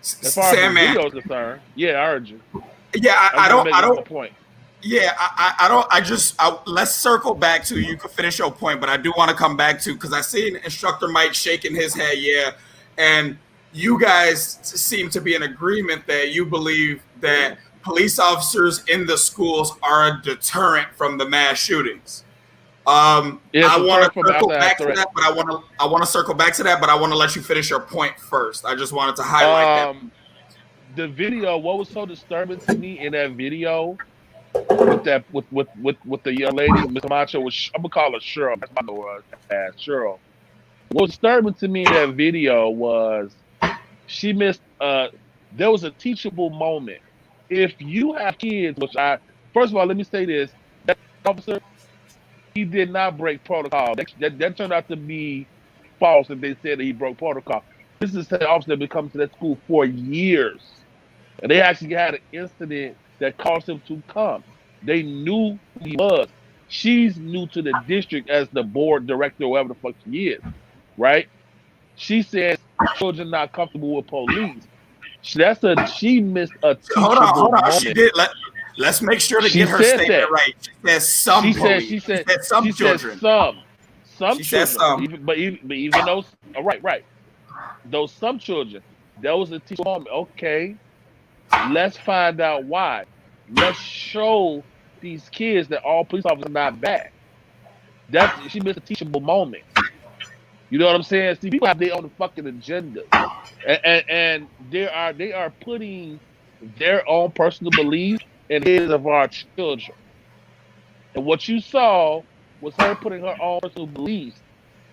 is concerned, yeah, I heard you. Yeah, I don't. The point. Yeah, let's circle back to, you can finish your point, but I do want to come back to, because I see Instructor Mike shaking his head, yeah, and you guys seem to be in agreement that you believe that police officers in the schools are a deterrent from the mass shootings. I want to circle back to that, but I want to circle back to that, but I want to let you finish your point first. I just wanted to highlight that. The video, what was so disturbing to me in that video, with the young lady, Miss Macho, I'm gonna call her Cheryl. That's my word, Cheryl. What was disturbing to me in that video was she missed. There was a teachable moment. If you have kids, which First of all, let me say this: that officer, he did not break protocol. That turned out to be false if they said that he broke protocol. This is the officer that been coming to that school for years, and they actually had an incident that caused him to come. They knew who he was. She's new to the district as the board director, or whatever the fuck she is, right? She says children not comfortable with police. She missed a teachable Hold on. She moment. did. Let's make sure to She get her said statement that. right. She says some She police. said. She said some she children. said some She children. said some. Even those. Right. Those some children. That was a teachable moment. Okay, let's find out why. Let's show these kids that all police officers are not bad. She missed a teachable moment. You know what I'm saying? See, people have their own fucking agenda, and they are putting their own personal beliefs in the heads of our children. And what you saw was her putting her own personal beliefs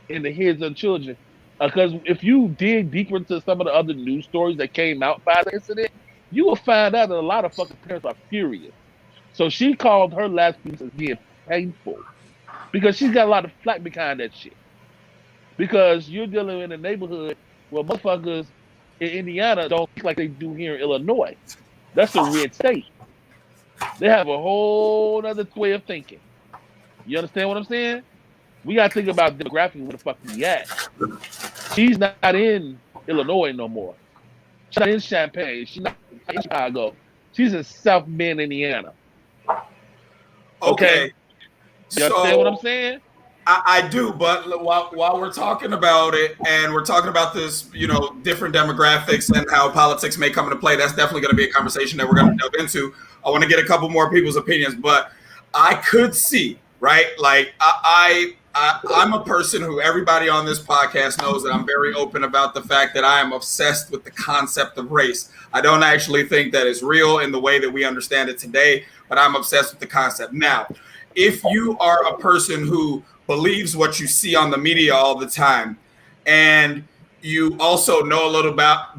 in the heads of children. Because if you dig deeper into some of the other news stories that came out by the incident, you will find out that a lot of fucking parents are furious. So she called her last piece as being painful because she's got a lot of flack behind that shit. Because you're dealing in a neighborhood where motherfuckers in Indiana don't think like they do here in Illinois. That's a red state. They have a whole other way of thinking. You understand what I'm saying? We gotta think about demographic where the fuck we at. She's not in Illinois no more. She's not in Champaign. She's not in Chicago. She's in South Bend, Indiana. Okay. You understand what I'm saying? I do, but while we're talking about it and we're talking about this, different demographics and how politics may come into play, that's definitely going to be a conversation that we're going to delve into. I want to get a couple more people's opinions, but I could see, right? Like I'm a person who everybody on this podcast knows that I'm very open about the fact that I am obsessed with the concept of race. I don't actually think that it's real in the way that we understand it today, but I'm obsessed with the concept. Now, if you are a person who believes what you see on the media all the time, and you also know a little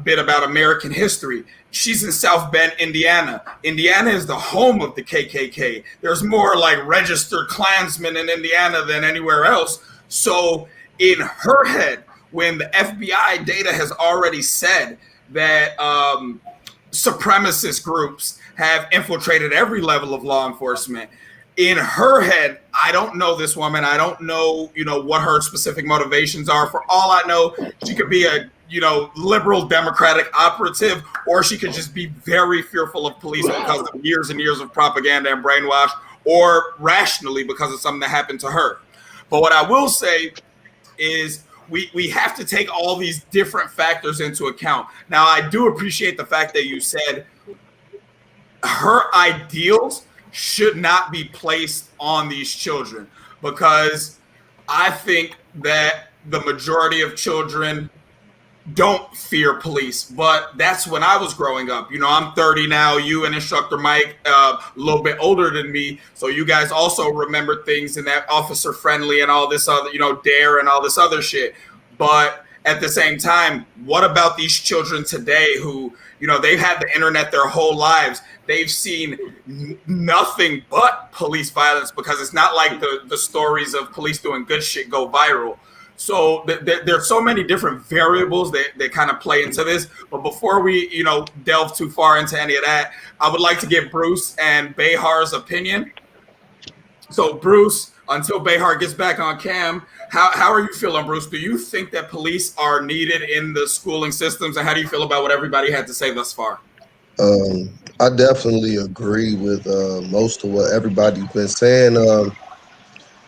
bit about American history, she's in South Bend, Indiana. Indiana is the home of the KKK. There's more like registered Klansmen in Indiana than anywhere else. So in her head, when the FBI data has already said that supremacist groups have infiltrated every level of law enforcement, in her head, I don't know this woman. I don't know, what her specific motivations are. For all I know, she could be a, liberal Democratic operative, or she could just be very fearful of police because of years and years of propaganda and brainwash, or rationally because of something that happened to her. But what I will say is we have to take all these different factors into account. Now, I do appreciate the fact that you said her ideals should not be placed on these children, because I think that the majority of children don't fear police. But that's when I was growing up. I'm 30 now. You and Instructor Mike, a little bit older than me. So you guys also remember things in that officer friendly and all this other, dare and all this other shit. But at the same time, what about these children today who, they've had the internet their whole lives? They've seen nothing but police violence, because it's not like the stories of police doing good shit go viral. So there's so many different variables that kind of play into this. But before we, delve too far into any of that, I would like to get Bruce and Behar's opinion. So Bruce, until Behar gets back on cam, how are you feeling, Bruce? Do you think that police are needed in the schooling systems, and how do you feel about what everybody had to say thus far? I definitely agree with most of what everybody's been saying.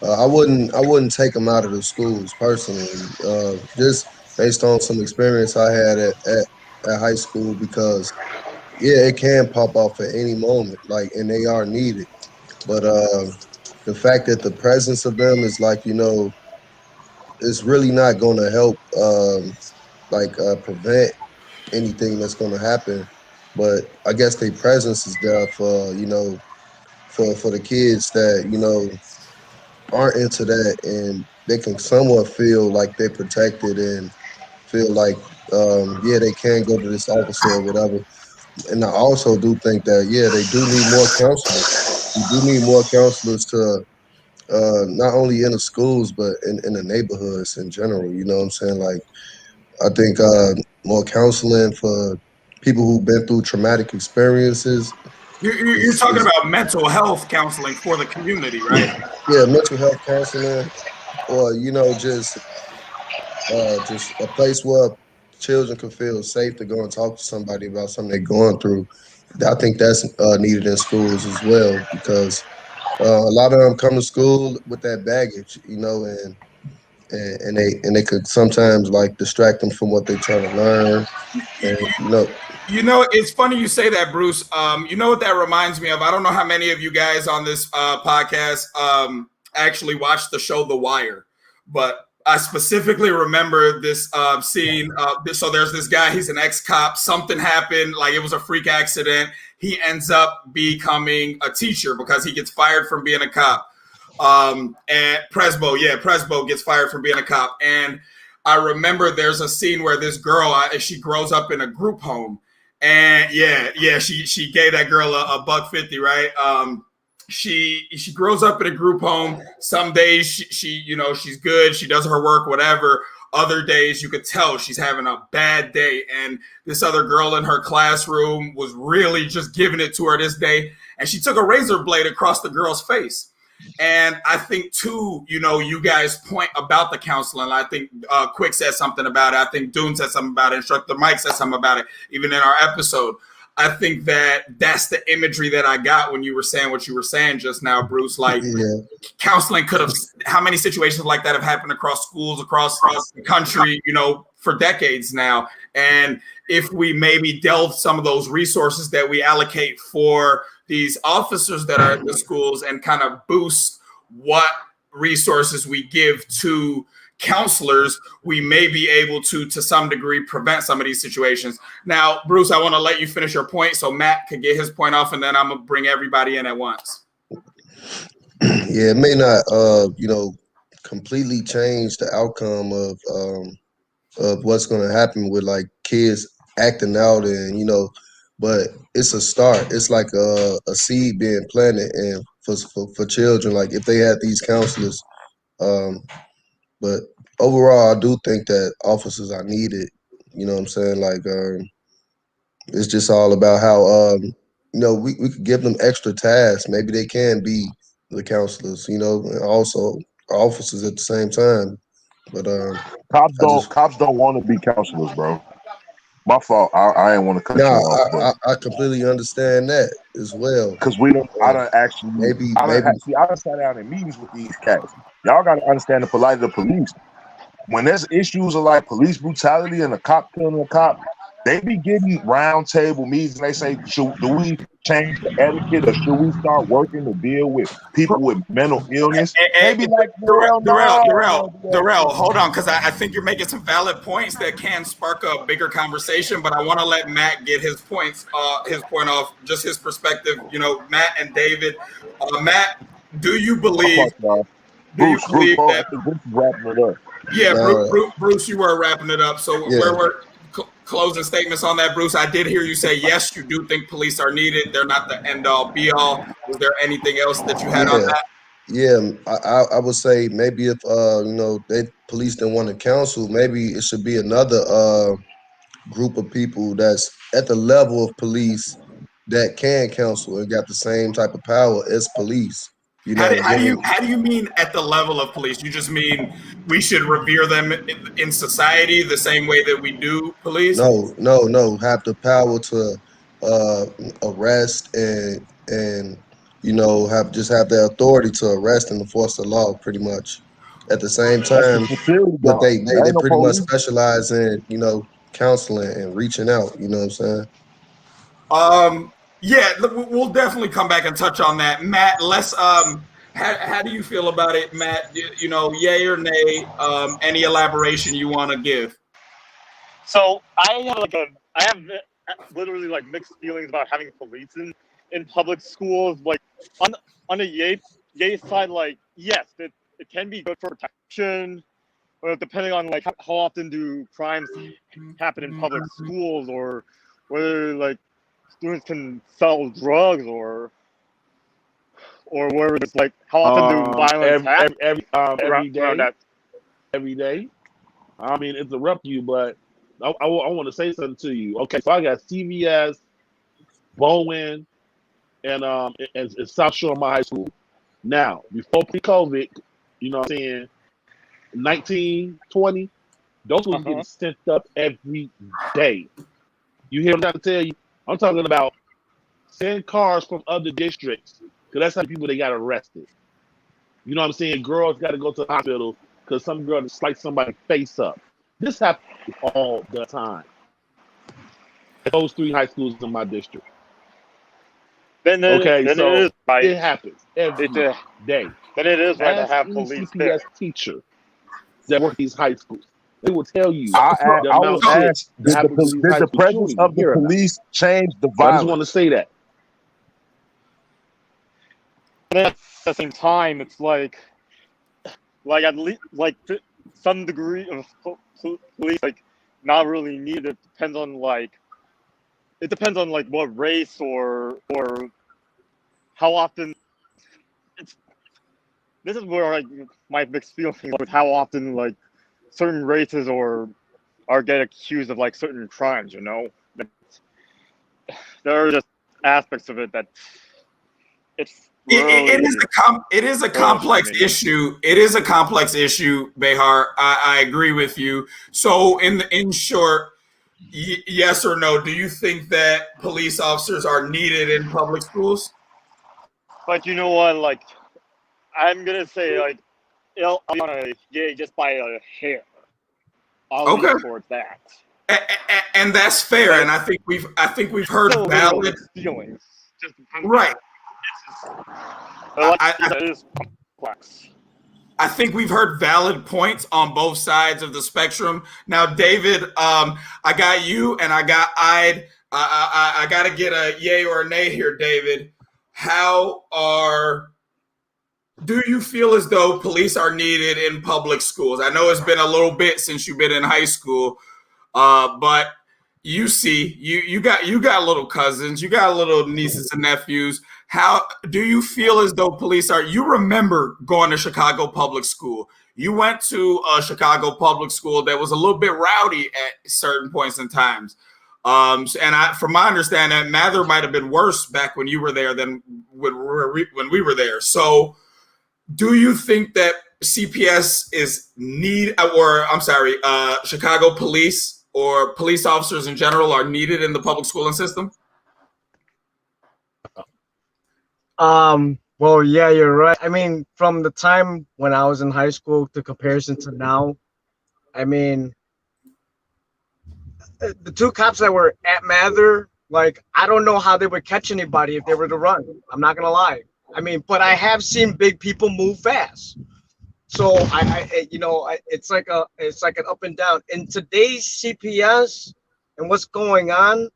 I wouldn't take them out of the schools personally, just based on some experience I had at high school, because it can pop off at any moment, and they are needed. But the fact that the presence of them is it's really not going to help prevent anything that's going to happen. But I guess their presence is there for the kids that aren't into that, and they can somewhat feel like they're protected and feel like they can go to this officer or whatever. And I also do think that they do need more counseling. we do need more counselors to not only in the schools but in the neighborhoods in general. You know what I'm saying? Like I think more counseling for people who've been through traumatic experiences. You're talking about mental health counseling for the community, right? Yeah, mental health counseling, or just a place where children can feel safe to go and talk to somebody about something they're going through. I think that's needed in schools as well because a lot of them come to school with that baggage, you know, and they could sometimes like distract them from what they're trying to learn, and you know. You know, it's funny you say that, Bruce. You know what that reminds me of? I don't know how many of you guys on this podcast actually watched the show The Wire, but I specifically remember this scene. So there's this guy, he's an ex-cop. Something happened, like it was a freak accident. He ends up becoming a teacher because he gets fired from being a cop. And Presbo gets fired from being a cop. And I remember there's a scene where this girl, she grows up in a group home. And she gave that girl a $1.50, right? She grows up in a group home. Some days she you know, she's good, she does her work, whatever. Other days you could tell she's having a bad day. And this other girl in her classroom was really just giving it to her this day. And she took a razor blade across the girl's face. And I think too, you know, you guys point about the counseling. I think Quick said something about it. I think Dune said something about it. Instructor Mike said something about it, even in our episode. I think that's the imagery that I got when you were saying what you were saying just now, Bruce. Like counseling could have, how many situations like that have happened across schools, across the country, you know, for decades now. And if we maybe delve some of those resources that we allocate for these officers that are in the schools and kind of boost what resources we give to counselors, we may be able to some degree prevent some of these situations. Now, Bruce, I want to let you finish your point so Matt could get his point off, and then I'm gonna bring everybody in at once. Yeah, it may not you know, completely change the outcome of what's going to happen with like kids acting out, and you know, but it's a start. It's like a seed being planted, and for children, like if they had these counselors. But overall, I do think that officers are needed. You know what I'm saying? Like it's just all about how you know, we could give them extra tasks. Maybe they can be the counselors, you know, and also officers at the same time. But cops don't want to be counselors, bro. My fault. I ain't want to cut you off, but I completely understand that as well. because we don't. I don't actually. Maybe I done sat down in meetings with these cats. Y'all got to understand the politeness of the police. When there's issues of like police brutality and a cop killing a cop, they be getting round table meetings and they say, do we change the etiquette or should we start working to deal with people with mental illness? They be like, Darrell, hold on, because I think you're making some valid points that can spark a bigger conversation, but I want to let Matt get his point off, just his perspective. You know, Matt and David. Matt, do you believe? Bruce, I think Bruce is wrapping it up. Yeah, Bruce, you were wrapping it up. So where were closing statements on that, Bruce? I did hear you say, yes, you do think police are needed. They're not the end all be all. Was there anything else that you had on that? Yeah, I would say maybe if you know, police didn't want to counsel, maybe it should be another group of people that's at the level of police that can counsel and got the same type of power as police. You know, how do you mean at the level of police? You just mean we should revere them in society the same way that we do police? No. Have the power to arrest and you know, have the authority to arrest and enforce the law pretty much. At the same time, but they pretty much specialize in, you know, counseling and reaching out. You know what I'm saying? Yeah, we'll definitely come back and touch on that, Matt. Let's how do you feel about it, Matt? You know, yay or nay? Any elaboration you want to give? So I have literally like mixed feelings about having police in public schools. Like on the yay side, like yes, it can be good for protection, but depending on like how often do crimes happen in public schools, or whether like students can sell drugs, or or where it's like how often do violence happen every day, around that? every day. I mean, interrupt you, but I want to say something to you. Okay, so I got CVS, Bowen, and South Shore my high school. Now, before pre-COVID, you know what I'm saying, 1920, those were getting sent up every day. You hear what I'm trying to tell you? I'm talking about send cars from other districts, because that's how many people they got arrested. You know what I'm saying? Girls got to go to the hospital because some girl sliced somebody's face up. This happens all the time. Those 3 high schools in my district. Then it happens every day. Then it is right to have any police CPS there. teacher that work these high schools, they will tell you I the amount would of shit ask, that did happens in these high the school presence shootings. of the Hear about it. police change the So I just want violence? to say that. And at the same time, it's like at least some degree of police not really needed. It depends on what race or how often. This is where my mixed feelings with how often certain races are get accused of certain crimes. You know, there are just aspects of it that it's. It is a complex issue. It is a complex issue, Behar. I agree with you. So, in short, yes or no? Do you think that police officers are needed in public schools? But you know what? I'm gonna say I'm gonna just by a hair. I'll lean towards that. And that's fair. And I think we've heard valid feelings. Right. It is complex. I think we've heard valid points on both sides of the spectrum. Now, David, I got you and I got Ide. I got to get a yay or a nay here, David. Do you feel as though police are needed in public schools? I know it's been a little bit since you've been in high school, but you got little cousins, you got little nieces and nephews. How do you feel as though police are? You remember going to Chicago public school. You went to a Chicago public school that was a little bit rowdy at certain points in times. From my understanding, Mather might have been worse back when you were there than when we were there. So, do you think that CPS is Chicago police or police officers in general are needed in the public schooling system? Well, yeah, you're right. I mean, from the time when I was in high school to comparison to now, I mean, the 2 cops that were at Mather, I don't know how they would catch anybody if they were to run. I'm not gonna lie. I mean, but I have seen big people move fast. So it's like an up and down. In today's CPS and what's going on,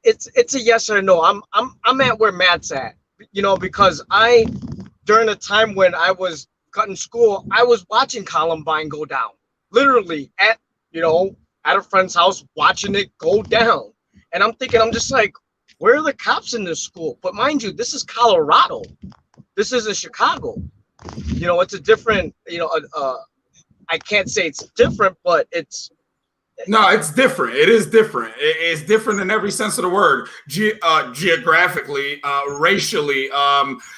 it's a yes or no. I'm at where Matt's at, because during the time when I was cutting school, I was watching Columbine go down, literally at a friend's house, watching it go down. And I'm just like, where are the cops in this school? But mind you, this is Colorado. This isn't Chicago. It's a different, I can't say it's different, but it's. No, it's different. It is different. It's different in every sense of the word. Geographically, racially,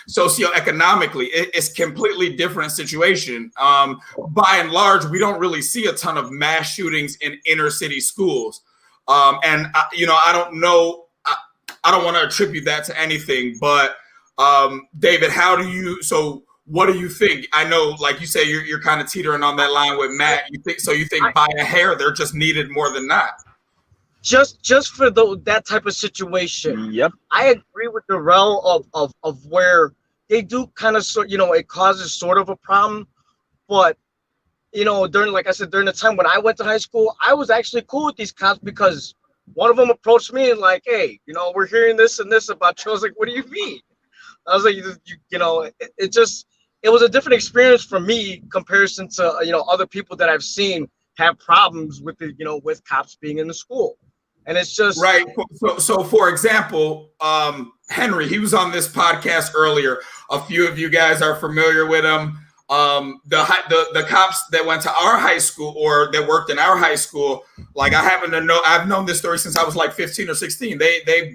socioeconomically, it's completely different situation. By and large, we don't really see a ton of mass shootings in inner city schools. I don't know. I don't want to attribute that to anything, but David, what do you think? I know, like you say, you're kind of teetering on that line with Matt. You think by a hair they're just needed more than not? Just for that type of situation. Yep. I agree with the realm of where they do kind of it causes sort of a problem, but during the time when I went to high school, I was actually cool with these cops because one of them approached me and hey, we're hearing this and this about you. I was like, what do you mean? I was like, it was a different experience for me comparison to, other people that I've seen have problems with with cops being in the school. And it's just right. So for example, Henry, he was on this podcast earlier. A few of you guys are familiar with him. The cops that went to our high school or that worked in our high school, like I happen to know, I've known this story since I was like 15 or 16. They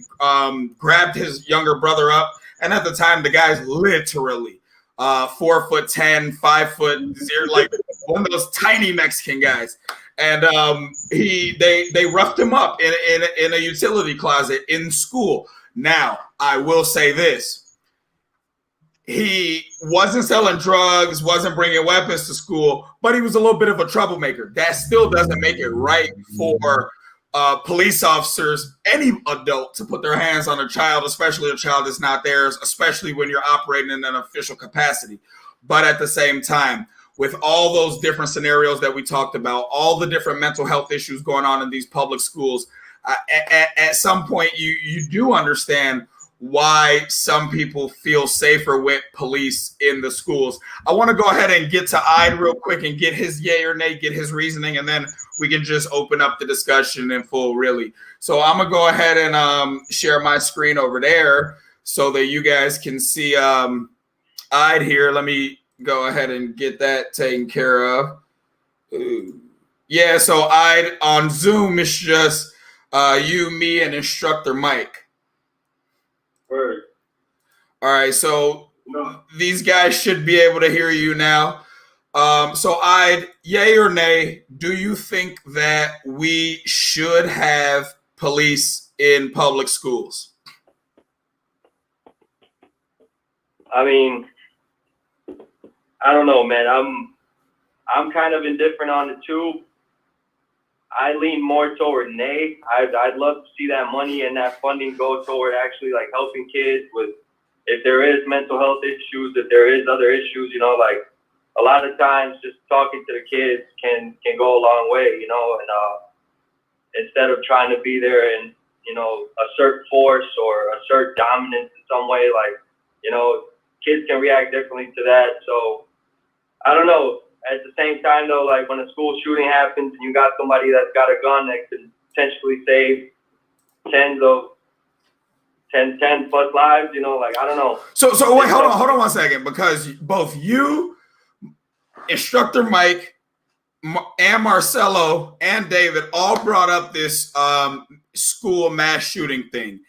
grabbed his younger brother up, and at the time the guy's literally 4'10", 5'0", like one of those tiny Mexican guys. And they roughed him up in a utility closet in school. Now, I will say this. He wasn't selling drugs, wasn't bringing weapons to school, but he was a little bit of a troublemaker. That still doesn't make it right for police officers, any adult, to put their hands on a child, especially a child that's not theirs, especially when you're operating in an official capacity. But at the same time, with all those different scenarios that we talked about, all the different mental health issues going on in these public schools, at some point you do understand why some people feel safer with police in the schools. I want to go ahead and get to Ide real quick and get his yay or nay, get his reasoning, and then we can just open up the discussion in full, really. So I'm going to go ahead and share my screen over there so that you guys can see Ide here. Let me go ahead and get that taken care of. Yeah, so Ide on Zoom, it's just you, me, and instructor Mike. Word. All right, so these guys should be able to hear you now. So Ide, yay or nay, do you think that we should have police in public schools? I mean, I don't know, man. I'm kind of indifferent on the two. I lean more toward nay. I'd love to see that money and that funding go toward actually like helping kids with, if there is mental health issues, if there is other issues, you know, like a lot of times just talking to the kids can go a long way, you know, and instead of trying to be there and, you know, assert force or assert dominance in some way, like, you know, kids can react differently to that. So I don't know. At the same time, though, like when a school shooting happens and you got somebody that's got a gun that could potentially save 10 plus lives, you know, like, I don't know. So wait, hold on 1 second, because both you, instructor Mike, and Marcelo and David all brought up this school mass shooting thing.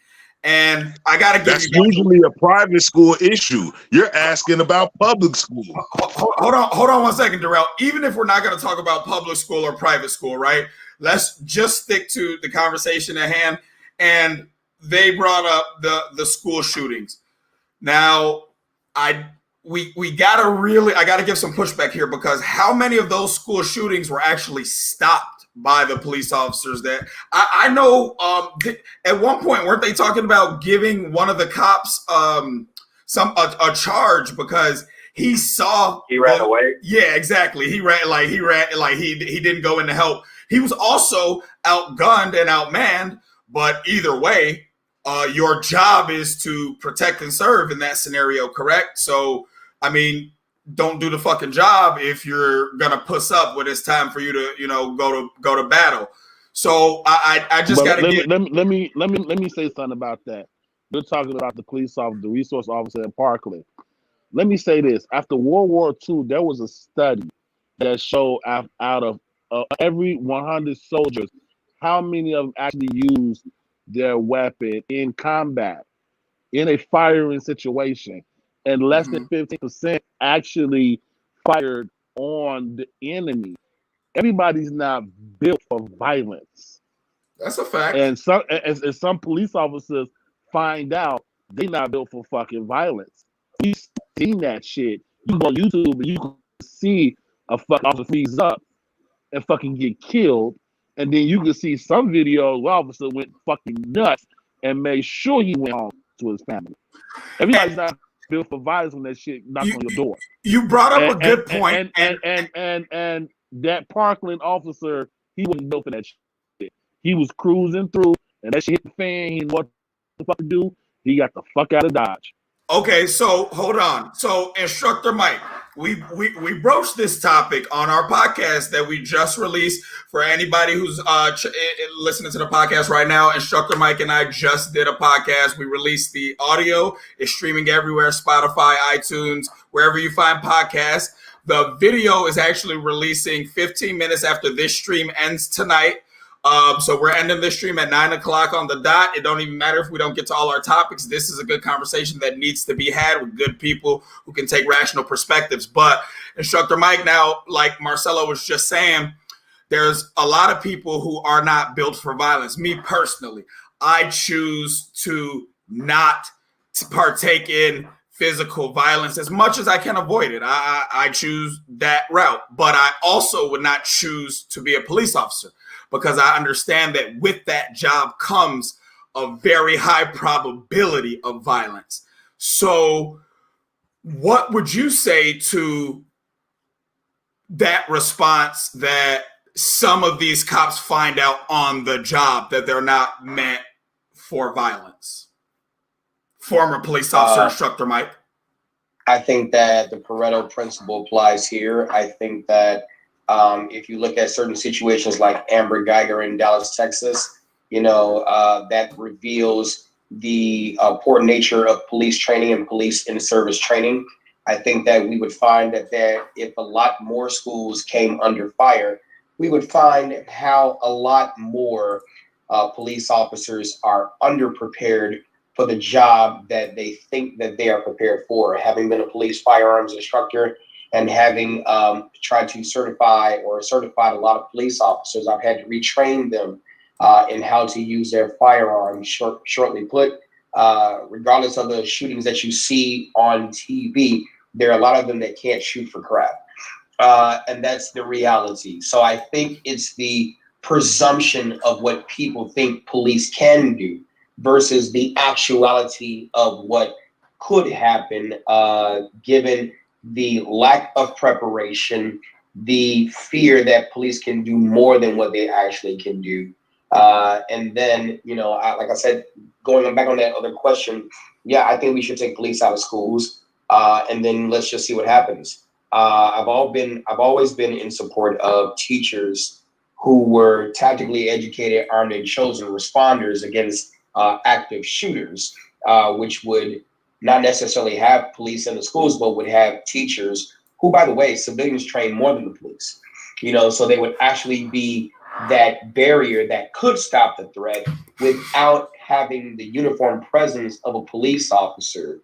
And I got to give That's usually a private school issue. You're asking about public school. Hold on 1 second, Darrell. Even if we're not going to talk about public school or private school, right? Let's just stick to the conversation at hand. And they brought up the school shootings. Now, I gotta give some pushback here, because how many of those school shootings were actually stopped by the police officers? That I know at one point, weren't they talking about giving one of the cops a charge because he ran away? Yeah, exactly. He didn't go in to help. He was also outgunned and outmanned, but either way, your job is to protect and serve in that scenario, correct? So, I mean, don't do the fucking job if you're gonna puss up when it's time for you to, you know, go to battle. So I just gotta let me say something about that. You're talking about the police officer, the resource officer in Parkland. Let me say this: after World War II, there was a study that showed out of every 100 soldiers, how many of them actually used their weapon in combat, in a firing situation. And less than 15% actually fired on the enemy. Everybody's not built for violence. That's a fact. And some police officers find out they're not built for fucking violence. We've seen that shit. You go on YouTube and you can see a fucking officer freeze up and fucking get killed. And then you can see some videos where officer went fucking nuts and made sure he went home to his family. Everybody's not built for violence when that shit knocks on your door. You brought up a good point. And that Parkland officer, he wasn't built for that shit. He was cruising through, and that shit hit the fan. He didn't know what the fuck to do. He got the fuck out of Dodge. Okay, so hold on. So, Instructor Mike, we broached this topic on our podcast that we just released. For anybody who's listening to the podcast right now, Instructor Mike and I just did a podcast. We released the audio. It's streaming everywhere, Spotify, iTunes, wherever you find podcasts. The video is actually releasing 15 minutes after this stream ends tonight. So we're ending this stream at 9 o'clock on the dot. It don't even matter if we don't get to all our topics. This is a good conversation that needs to be had with good people who can take rational perspectives. But Instructor Mike, now, like Marcelo was just saying, there's a lot of people who are not built for violence. Me personally, I choose to not partake in physical violence as much as I can avoid it. I choose that route, but I also would not choose to be a police officer because I understand that with that job comes a very high probability of violence. So what would you say to that response that some of these cops find out on the job that they're not meant for violence? Former police officer, Instructor Mike. I think that the Pareto principle applies here. I think that if you look at certain situations like Amber Geiger in Dallas, Texas, that reveals the poor nature of police training and police in service training. I think that we would find that if a lot more schools came under fire, we would find how a lot more police officers are underprepared for the job that they think that they are prepared for. Having been a police firearms instructor and having tried to certified a lot of police officers, I've had to retrain them in how to use their firearms. Shortly put, regardless of the shootings that you see on TV, there are a lot of them that can't shoot for crap. And that's the reality. So I think it's the presumption of what people think police can do versus the actuality of what could happen, given the lack of preparation, the fear that police can do more than what they actually can do. And then, like I said, going back on that other question, yeah, I think we should take police out of schools, and then let's just see what happens. I've always been in support of teachers who were tactically educated, armed, and chosen responders against active shooters, which would not necessarily have police in the schools, but would have teachers who, by the way, civilians train more than the police, so they would actually be that barrier that could stop the threat without having the uniform presence of a police officer.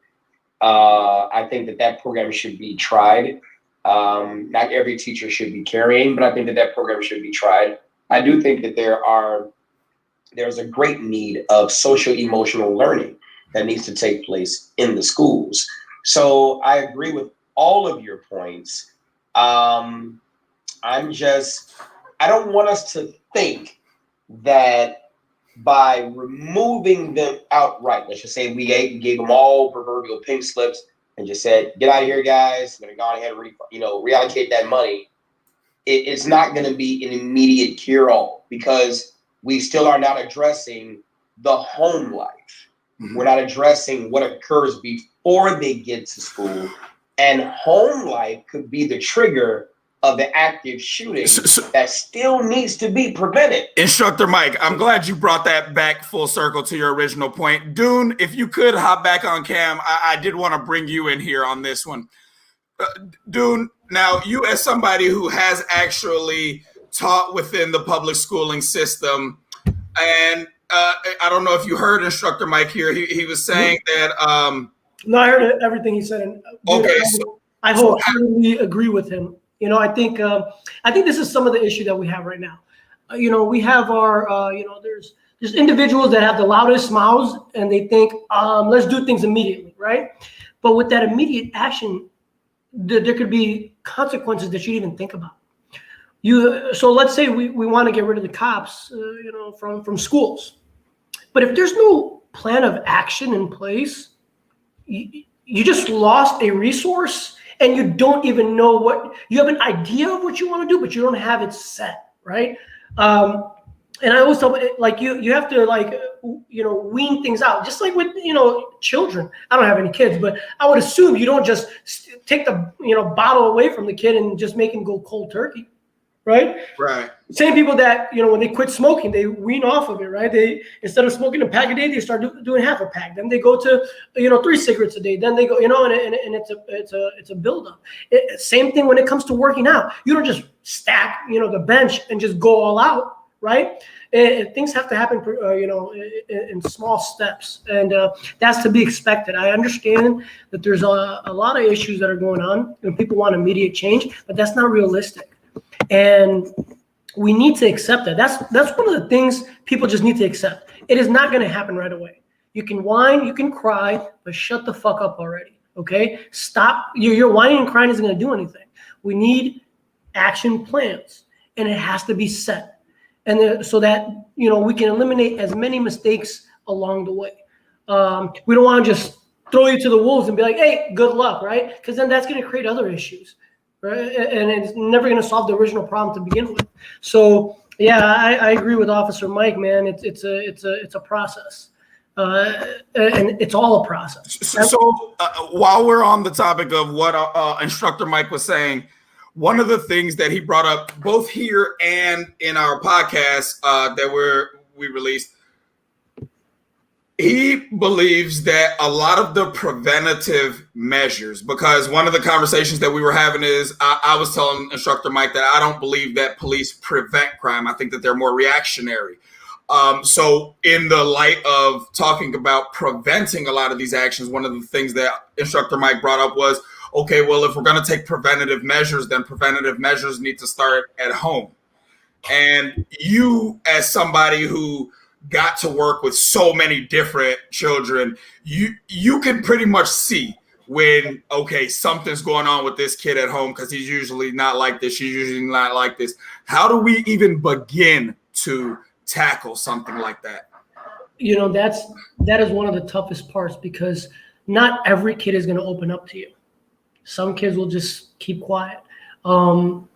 I think that program should be tried. Not every teacher should be carrying, but I think that program should be tried. I do think that there's a great need of social emotional learning that needs to take place in the schools. So I agree with all of your points. I don't want us to think that by removing them outright, let's just say we gave them all proverbial pink slips and just said, get out of here, guys, I'm gonna go ahead and reallocate that money. It's not gonna be an immediate cure-all because we still are not addressing the home life. Mm-hmm. We're not addressing what occurs before they get to school. And home life could be the trigger of the active shooting that still needs to be prevented. Instructor Mike, I'm glad you brought that back full circle to your original point. Dune, if you could hop back on cam, I did want to bring you in here on this one. Dune, now you as somebody who has actually taught within the public schooling system, and I don't know if you heard Instructor Mike here, he was saying that... No, I heard everything he said. And I wholeheartedly agree with him. I think this is some of the issue that we have right now. We have our, there's individuals that have the loudest mouths and they think, let's do things immediately, right? But with that immediate action, there could be consequences that you didn't even think about. So let's say we want to get rid of the cops, from schools. But if there's no plan of action in place, you just lost a resource. And you don't even know you have an idea of what you want to do, but you don't have it set, right? And I always tell, like, you have to, like, wean things out, just like with, children. I don't have any kids, but I would assume you don't just take the, bottle away from the kid and just make him go cold turkey, right? Right. Same people that, when they quit smoking, they wean off of it, right? They, instead of smoking a pack a day, they start doing half a pack. Then they go to, 3 cigarettes a day. Then they go, and it's a buildup. Same thing when it comes to working out. You don't just stack, the bench and just go all out, right? Things have to happen, in small steps, and that's to be expected. I understand that there's a lot of issues that are going on, and people want immediate change, but that's not realistic, and we need to accept that. That's one of the things people just need to accept. It is not going to happen right away. You can whine, you can cry, but shut the fuck up already. Okay, stop. Your whining and crying isn't going to do anything. We need action plans, and it has to be set. And so that, we can eliminate as many mistakes along the way. We don't want to just throw you to the wolves and be like, hey, good luck, right? Because then that's going to create other issues, right? And it's never going to solve the original problem to begin with. So, yeah, I agree with Officer Mike, man. It's a process. And it's all a process. So while we're on the topic of what Instructor Mike was saying, one of the things that he brought up both here and in our podcast that we released, he believes that a lot of the preventative measures, because one of the conversations that we were having is I was telling Instructor Mike that I don't believe that police prevent crime. I think that they're more reactionary. So in the light of talking about preventing a lot of these actions, one of the things that Instructor Mike brought up was, okay, well, if we're going to take preventative measures, then preventative measures need to start at home. And you, as somebody who got to work with so many different children, you can pretty much see when, okay, something's going on with this kid at home because he's usually not like this, she's usually not like this. How do we even begin to tackle something like that? That is one of the toughest parts, because not every kid is going to open up to you. Some kids will just keep quiet. And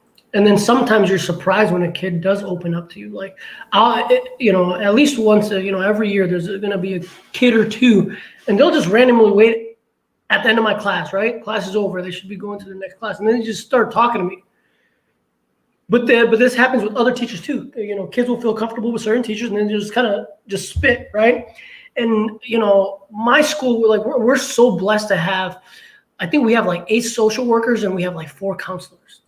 then sometimes you're surprised when a kid does open up to you. Like, at least once, every year there's going to be a kid or two, and they'll just randomly wait at the end of my class, right? Class is over. They should be going to the next class. And then they just start talking to me. But this happens with other teachers too. Kids will feel comfortable with certain teachers, and then they just kind of just spit, right? And, my school, we're so blessed to have, I think we have like 8 social workers and we have like 4 counselors.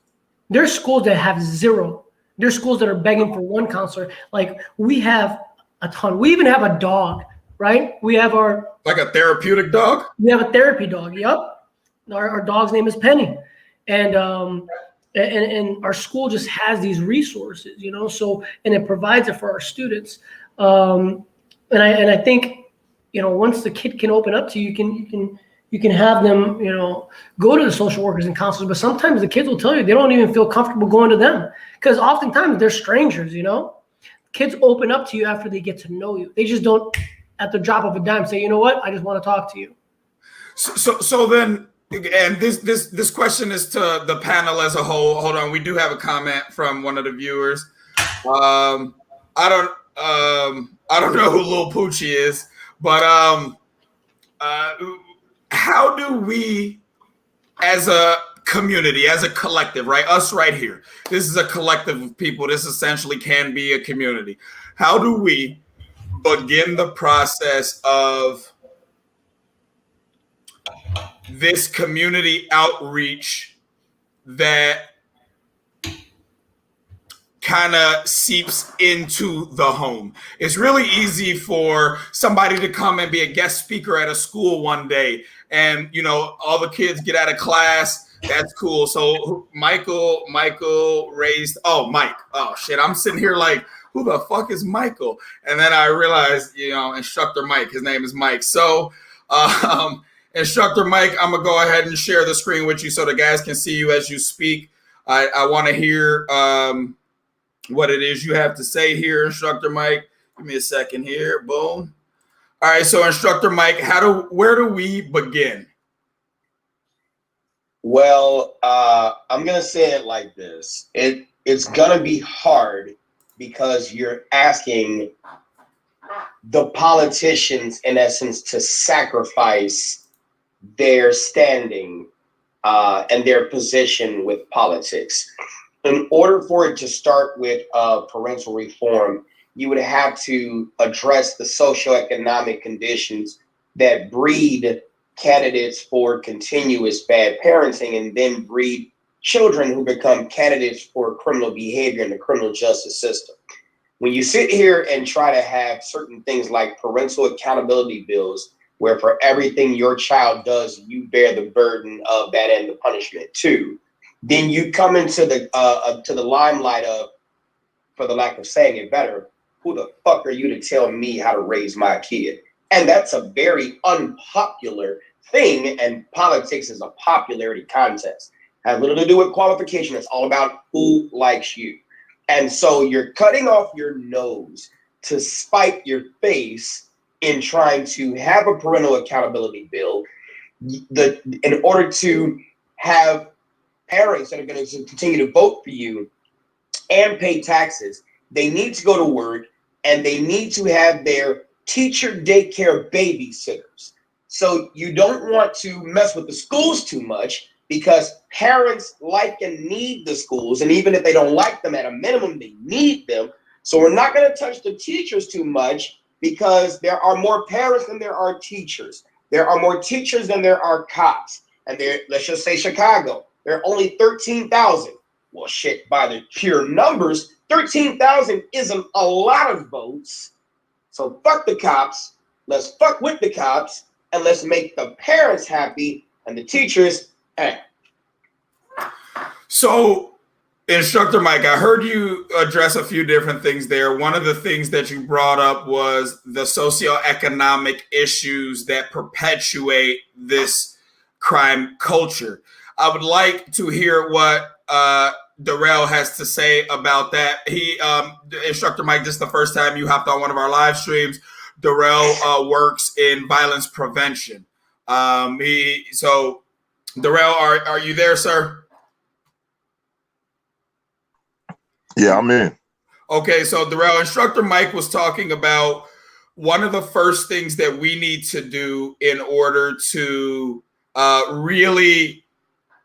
There's schools that have 0. There's schools that are begging for 1 counselor. Like, we have a ton. We even have a dog, right? We have like a therapeutic dog? We have a therapy dog. Yep. Our dog's name is Penny. And our school just has these resources, so, and it provides it for our students. And I think, once the kid can open up to you, you can have them, go to the social workers and counselors, but sometimes the kids will tell you they don't even feel comfortable going to them, because oftentimes they're strangers, Kids open up to you after they get to know you. They just don't, at the drop of a dime, say, you know what, I just want to talk to you. So then, and this question is to the panel as a whole. Hold on, we do have a comment from one of the viewers. I don't know who Lil Poochie is, but how do we, as a community, as a collective, right? Us right here. This is a collective of people. This essentially can be a community. How do we begin the process of this community outreach that kind of seeps into the home? It's really easy for somebody to come and be a guest speaker at a school one day, and all the kids get out of class. That's cool. So Michael raised, Mike. Oh shit, I'm sitting here like, who the fuck is Michael? And then I realized, Instructor Mike, his name is Mike. So Instructor Mike, I'm gonna go ahead and share the screen with you so the guys can see you as you speak. I want to hear what it is you have to say here, Instructor Mike. Give me a second here. Boom. All right, so Instructor Mike, where do we begin? Well, I'm gonna say it like this. It's gonna be hard because you're asking the politicians, in essence, to sacrifice their standing and their position with politics. In order for it to start with parental reform, you would have to address the socioeconomic conditions that breed candidates for continuous bad parenting and then breed children who become candidates for criminal behavior in the criminal justice system. When you sit here and try to have certain things like parental accountability bills, where for everything your child does, you bear the burden of that and the punishment too, then you come into the to the limelight of, for the lack of saying it better, who the fuck are you to tell me how to raise my kid? And that's a very unpopular thing, and politics is a popularity contest. Has little to do with qualification. It's all about who likes you. And so you're cutting off your nose to spite your face in trying to have a parental accountability bill in order to have parents that are going to continue to vote for you and pay taxes. They need to go to work and they need to have their teacher daycare babysitters. So you don't want to mess with the schools too much, because parents like and need the schools. And even if they don't like them, at a minimum, they need them. So we're not going to touch the teachers too much, because there are more parents than there are teachers. There are more teachers than there are cops. And there, let's just say Chicago, there are only 13,000. Well, shit, by the pure numbers, 13,000 isn't a lot of votes. So fuck the cops. Let's fuck with the cops, and let's make the parents happy and the teachers. So, Instructor Mike, I heard you address a few different things there. One of the things that you brought up was the socioeconomic issues that perpetuate this crime culture. I would like to hear what Darrell has to say about that. He, Instructor Mike, this is the first time you hopped on one of our live streams. Darrell works in violence prevention. Darrell, are you there, sir? Yeah, I'm in. Okay, so Darrell, Instructor Mike was talking about one of the first things that we need to do in order to really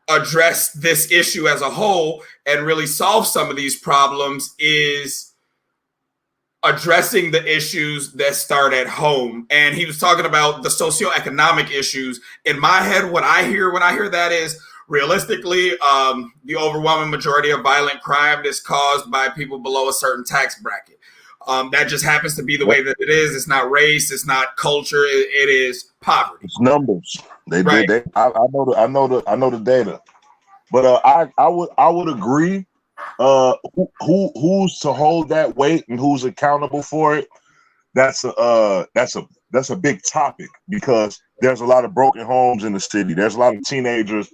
address this issue as a whole and really solve some of these problems is addressing the issues that start at home. And he was talking about the socioeconomic issues. In my head, what I hear when I hear that is, realistically, the overwhelming majority of violent crime is caused by people below a certain tax bracket. That just happens to be the way that it is. It's not race. It's not culture. It is poverty. It's numbers. I know the data. But I would agree. Who's to hold that weight and who's accountable for it? That's a big topic, because there's a lot of broken homes in the city. There's a lot of teenagers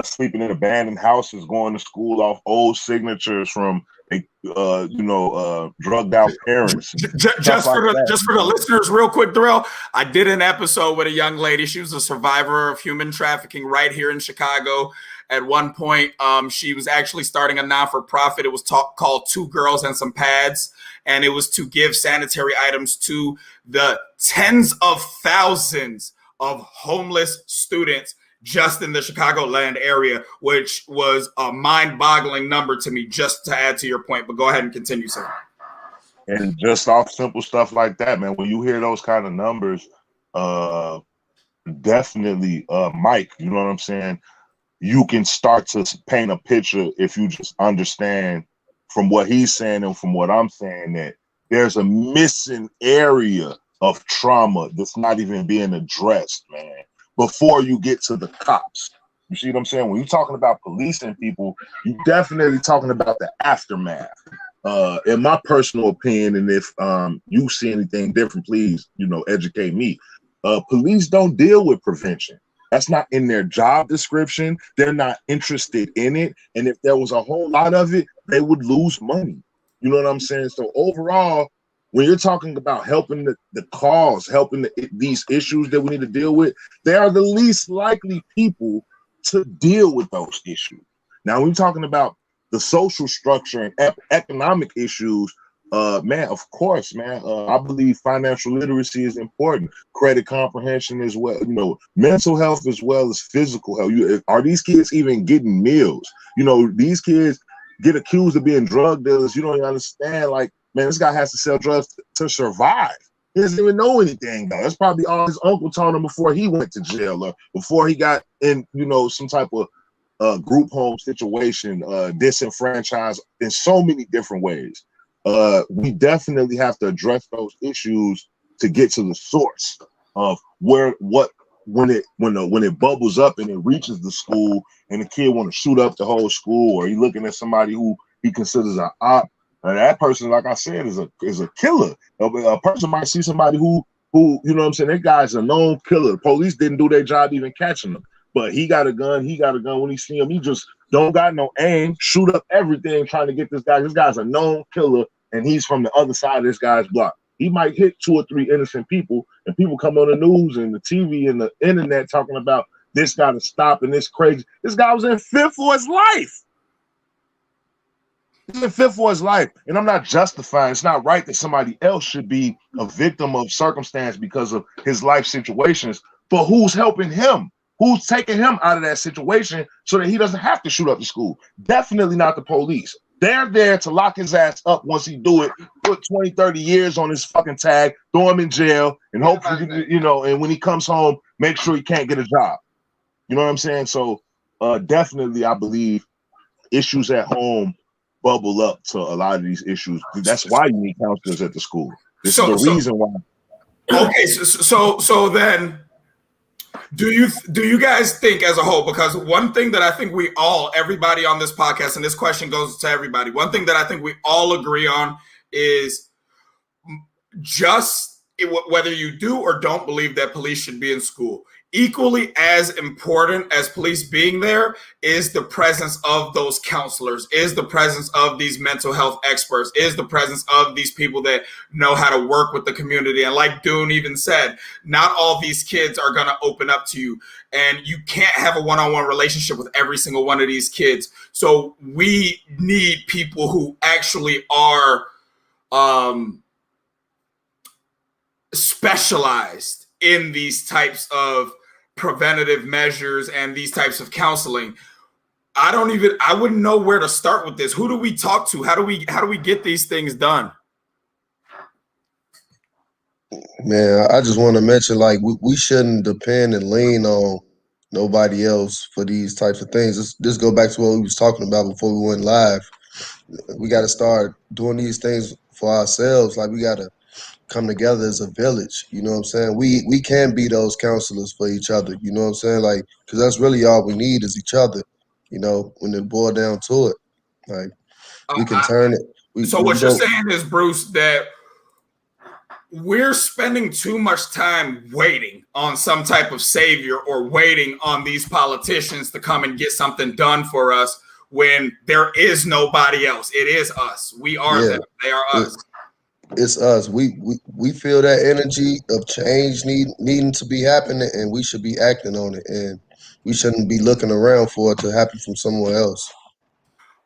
sleeping in abandoned houses, going to school off old signatures from drugged out parents. Just for the listeners, real quick, Darrell, I did an episode with a young lady. She was a survivor of human trafficking right here in Chicago. At one point, she was actually starting a non-for-profit. It was called Two Girls and Some Pads, and it was to give sanitary items to the tens of thousands of homeless students just in the Chicagoland area, which was a mind-boggling number to me, just to add to your point. But go ahead and continue, sir. And just off simple stuff like that, man, when you hear those kind of numbers, definitely, Mike, you know what I'm saying? You can start to paint a picture if you just understand from what he's saying and from what I'm saying that there's a missing area of trauma that's not even being addressed, man, before you get to the cops. You see what I'm saying? When you're talking about policing people, you're definitely talking about the aftermath. In my personal opinion, and if you see anything different, please, educate me. Police don't deal with prevention. That's not in their job description. They're not interested in it. And if there was a whole lot of it, they would lose money. You know what I'm saying? So overall, when you're talking about helping the cause, helping these issues that we need to deal with, they are the least likely people to deal with those issues. Now, when we're talking about the social structure and economic issues, Man, of course, man. I believe financial literacy is important. Credit comprehension as well. You know, mental health as well as physical health. Are these kids even getting meals? You know, these kids get accused of being drug dealers. You don't even understand. Like, man, this guy has to sell drugs to survive. He doesn't even know anything, though. That's probably all his uncle taught him before he went to jail or before he got in, you know, some type of group home situation, disenfranchised in so many different ways. We definitely have to address those issues to get to the source of when it bubbles up and it reaches the school and the kid want to shoot up the whole school, or he looking at somebody who he considers an op. And that person, like I said, is a killer. A person might see somebody who you know what I'm saying, that guy's a known killer. The police didn't do their job even catching him. But he got a gun. When he see him, he just don't got no aim, shoot up everything trying to get this guy. This guy's a known killer, and he's from the other side of this guy's block. He might hit 2 or 3 innocent people, and people come on the news and the TV and the internet talking about this got to stop and this crazy. This guy was in fear for his life. He's in fear for his life. And I'm not justifying. It's not right that somebody else should be a victim of circumstance because of his life situations. But who's helping him? Who's taking him out of that situation so that he doesn't have to shoot up the school? Definitely not the police. They're there to lock his ass up once he do it, put 20, 30 years on his fucking tag, throw him in jail, and hopefully, you know, and when he comes home, make sure he can't get a job. You know what I'm saying? So definitely, I believe issues at home bubble up to a lot of these issues. That's why you need counselors at the school. This is the reason why. Okay, so then, do you guys think as a whole, because one thing that I think everybody on this podcast, and this question goes to everybody, one thing that I think we all agree on is just whether you do or don't believe that police should be in school. Equally as important as police being there is the presence of those counselors, is the presence of these mental health experts, is the presence of these people that know how to work with the community. And like Dune even said, not all these kids are going to open up to you, and you can't have a one-on-one relationship with every single one of these kids. So we need people who actually are specialized in these types of preventative measures and these types of counseling. I wouldn't know where to start with this. Who do we talk to? How do we get these things done? Man, I just want to mention, like, we shouldn't depend and lean on nobody else for these types of things. This go back to what we was talking about before we went live. We got to start doing these things for ourselves. Like, we got to come together as a village. You know what I'm saying? We can be those counselors for each other. You know what I'm saying? Like, because that's really all we need is each other. You know, when it boils down to it, like, we can turn it. So what you're saying is, Bruce, that we're spending too much time waiting on some type of savior or waiting on these politicians to come and get something done for us when there is nobody else. It is us. We are them. They are us. It's us. We feel that energy of change needing to be happening, and we should be acting on it. And we shouldn't be looking around for it to happen from somewhere else.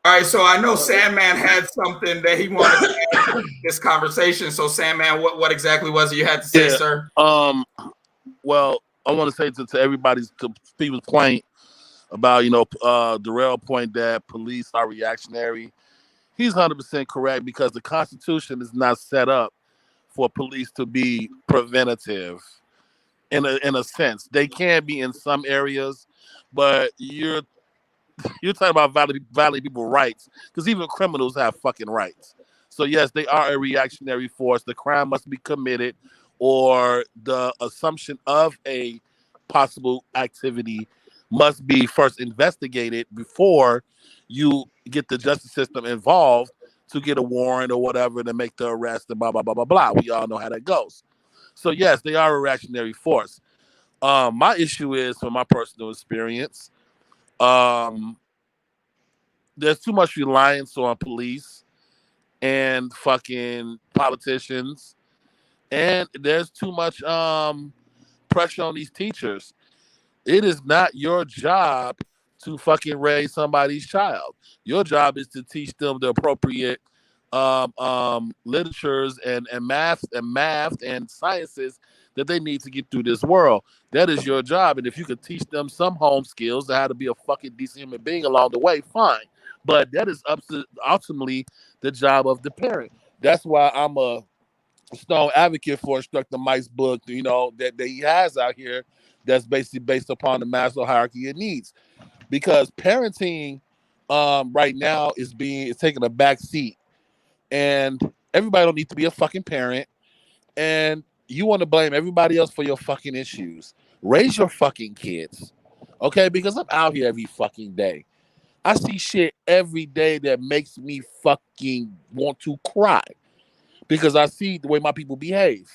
All right, so I know Sandman had something that he wanted to add to this conversation. So Sandman, what exactly was it you had to say, sir? Well, I want to say to everybody's, to people's point about, Darrell's point that police are reactionary. He's 100% correct, because the Constitution is not set up for police to be preventative in a sense. They can be in some areas, but you're talking about violating people's rights, because even criminals have fucking rights. So yes, they are a reactionary force. The crime must be committed, or the assumption of a possible activity must be first investigated before you get the justice system involved to get a warrant or whatever to make the arrest and blah, blah, blah, blah, blah. We all know how that goes. So yes, they are a reactionary force. My issue is, from my personal experience, there's too much reliance on police and fucking politicians, and there's too much pressure on these teachers. It is not your job to fucking raise somebody's child. Your job is to teach them the appropriate literatures and math and sciences that they need to get through this world. That is your job. And if you could teach them some home skills, how to be a fucking decent human being along the way, fine. But that is ultimately the job of the parent. That's why I'm a strong advocate for Instructor Mike's book, that he has out here, that's basically based upon the Maslow hierarchy of needs. Because parenting right now is taking a back seat, and everybody don't need to be a fucking parent, and you want to blame everybody else for your fucking issues. Raise your fucking kids, okay? Because I'm out here every fucking day. I see shit every day that makes me fucking want to cry because I see the way my people behave.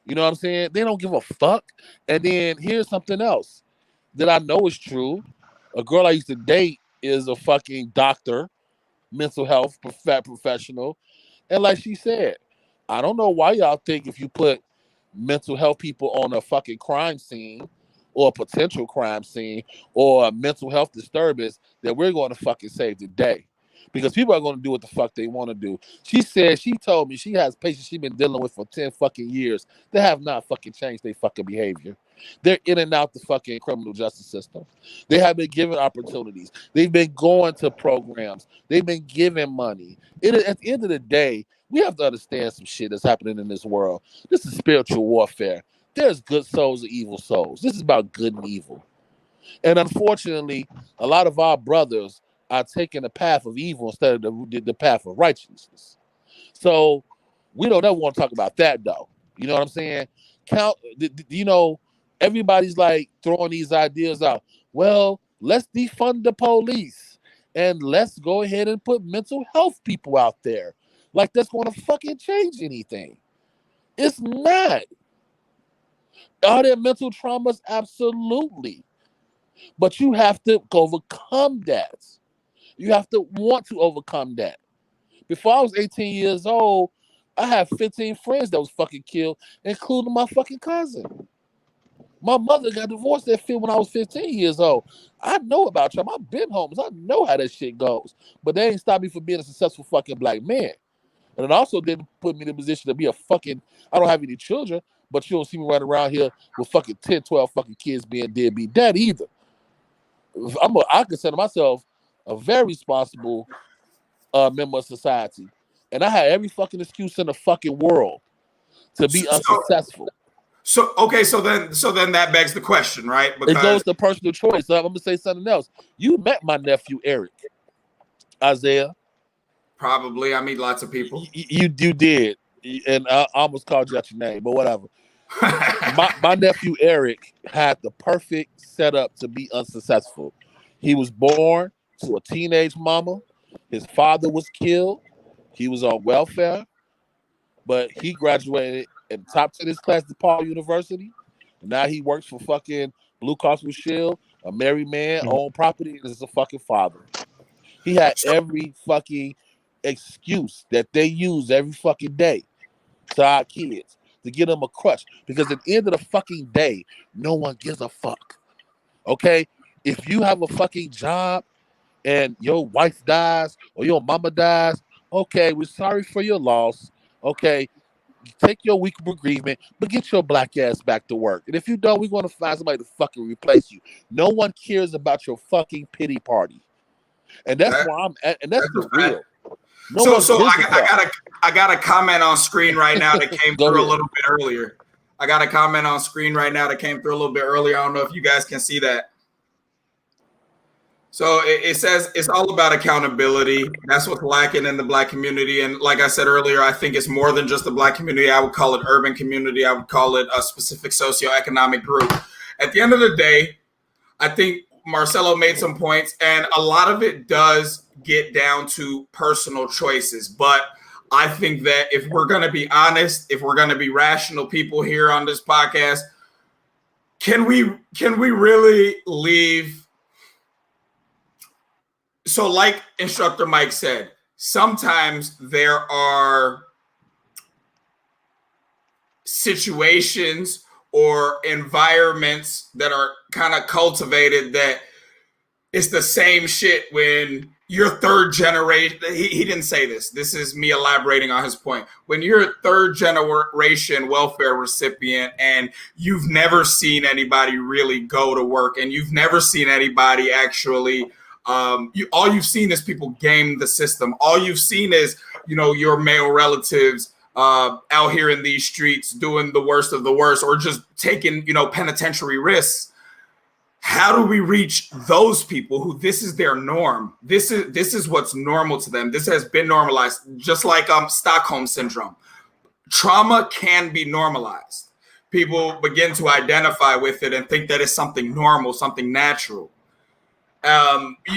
You know what I'm saying? They don't give a fuck. And then here's something else that I know is true. A girl I used to date is a fucking doctor, mental health professional. And like she said, I don't know why y'all think if you put mental health people on a fucking crime scene or a potential crime scene or a mental health disturbance that we're going to fucking save the day. Because people are going to do what the fuck they want to do. She told me she has patients she's been dealing with for 10 fucking years that have not fucking changed their fucking behavior. They're in and out the fucking criminal justice system. They have been given opportunities. They've been going to programs. They've been given money. At the end of the day, we have to understand some shit that's happening in this world. This is spiritual warfare. There's good souls and evil souls. This is about good and evil. And unfortunately, a lot of our brothers are taking the path of evil instead of the path of righteousness. So we don't ever want to talk about that, though. You know what I'm saying? Everybody's like throwing these ideas out. Well, let's defund the police and let's go ahead and put mental health people out there. Like that's going to fucking change anything. It's not. Are there mental traumas? Absolutely. But you have to overcome that. You have to want to overcome that. Before I was 18 years old, I had 15 friends that was fucking killed, including my fucking cousin. My mother got divorced that field when I was 15 years old. I know about trauma. I've been homeless. I know how that shit goes. But they ain't stopped me from being a successful fucking black man. And it also didn't put me in a position to be I don't have any children, but you don't see me running around here with fucking 10, 12 fucking kids being deadbeat dad either. I consider myself a very responsible member of society. And I had every fucking excuse in the fucking world to be unsuccessful. So then that begs the question, right? Because it goes to personal choice. I'm gonna say something else. You met my nephew Eric, Isaiah. Probably. I meet lots of people. You did, and I almost called you out your name, but whatever. my nephew Eric had the perfect setup to be unsuccessful. He was born to a teenage mama. His father was killed. He was on welfare, but he graduated in the top 10 of his class at DePaul University. Now he works for fucking Blue Cross Blue Shield, a married man, own property, and is a fucking father. He had every fucking excuse that they use every fucking day to our kids to get them a crutch. Because at the end of the fucking day, no one gives a fuck. Okay? If you have a fucking job and your wife dies or your mama dies, okay, we're sorry for your loss. Okay, take your week of bereavement, but get your black ass back to work. And if you don't, we're going to find somebody to fucking replace you. No one cares about your fucking pity party. And that's why I'm at, and that's the real. I got a comment on screen right now that came through a little bit earlier. I don't know if you guys can see that. So it says it's all about accountability. That's what's lacking in the black community. And like I said earlier, I think it's more than just the black community. I would call it urban community. I would call it a specific socioeconomic group. At the end of the day, I think Marcelo made some points, and a lot of it does get down to personal choices. But I think that if we're going to be honest, if we're going to be rational people here on this podcast, can we really leave? So like Instructor Mike said, sometimes there are situations or environments that are kind of cultivated that it's the same shit when you're third generation. He didn't say this. This is me elaborating on his point. When you're a third generation welfare recipient and you've never seen anybody really go to work and you've never seen anybody actually, all you've seen is people game the system. All you've seen is, your male relatives out here in these streets doing the worst of the worst or just taking, penitentiary risks. How do we reach those people who this is their norm? This is what's normal to them. This has been normalized, just like Stockholm syndrome. Trauma can be normalized. People begin to identify with it and think that it's something normal, something natural.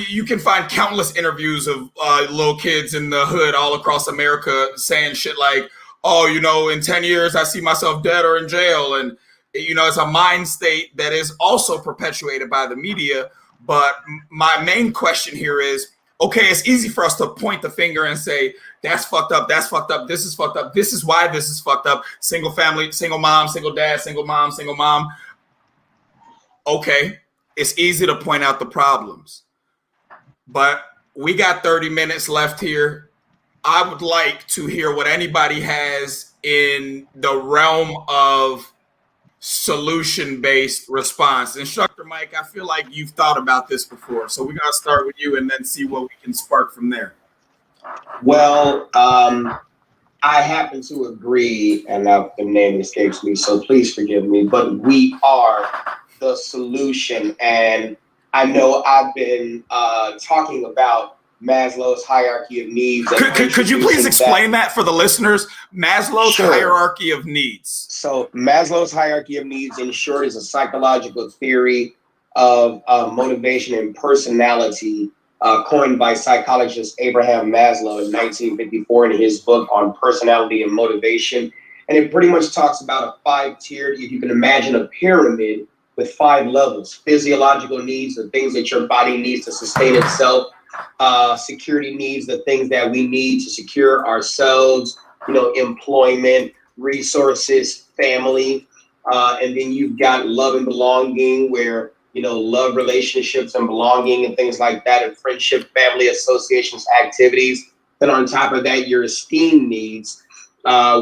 You can find countless interviews of little kids in the hood all across America saying shit like, oh, in 10 years, I see myself dead or in jail. And it's a mind state that is also perpetuated by the media. But my main question here is, okay, it's easy for us to point the finger and say, that's fucked up, this is fucked up, this is why this is fucked up. Single family, single mom, single dad, single mom. Okay, it's easy to point out the problems. But we got 30 minutes left here. I would like to hear what anybody has in the realm of solution-based response. Instructor Mike, I feel like you've thought about this before, so we're gonna start with you and then see what we can spark from there. Well, I happen to agree, and now the name escapes me, so please forgive me, but we are the solution. And I know I've been talking about Maslow's hierarchy of needs. Could you please explain that for the listeners? Maslow's hierarchy of needs. So Maslow's hierarchy of needs, in short, is a psychological theory of motivation and personality coined by psychologist Abraham Maslow in 1954 in his book on personality and motivation. And it pretty much talks about a 5-tiered, if you can imagine a pyramid with 5 levels: physiological needs, the things that your body needs to sustain itself; security needs, the things that we need to secure ourselves, employment, resources, family. And then you've got love and belonging, where, love, relationships and belonging and things like that, and friendship, family, associations, activities. Then on top of that, your esteem needs,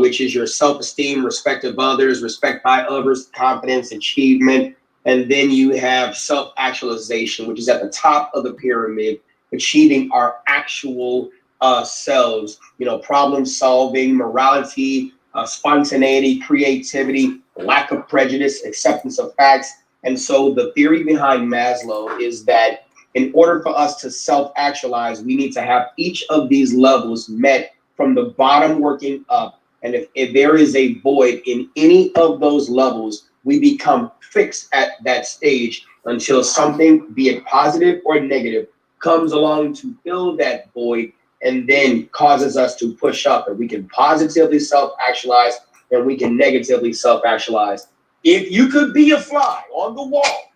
which is your self-esteem, respect of others, respect by others, confidence, achievement. And then you have self-actualization, which is at the top of the pyramid, achieving our actual selves, problem solving, morality, spontaneity, creativity, lack of prejudice, acceptance of facts. And so the theory behind Maslow is that in order for us to self-actualize, we need to have each of these levels met from the bottom working up. And if there is a void in any of those levels, we become fixed at that stage until something, be it positive or negative, comes along to fill that void and then causes us to push up. And we can positively self-actualize and we can negatively self-actualize. If you could be a fly on the wall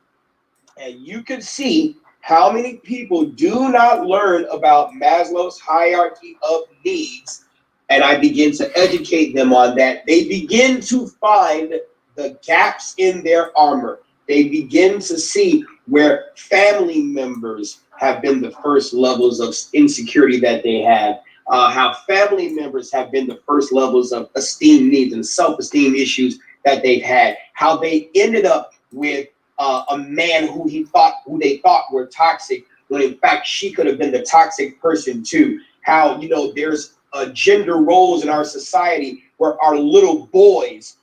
and you could see how many people do not learn about Maslow's hierarchy of needs, and I begin to educate them on that, they begin to find the gaps in their armor. They begin to see where family members have been the first levels of insecurity that they have, how family members have been the first levels of esteem needs and self-esteem issues that they've had, how they ended up with a man who they thought were toxic, when in fact she could have been the toxic person too. How, there's gender roles in our society where our little boys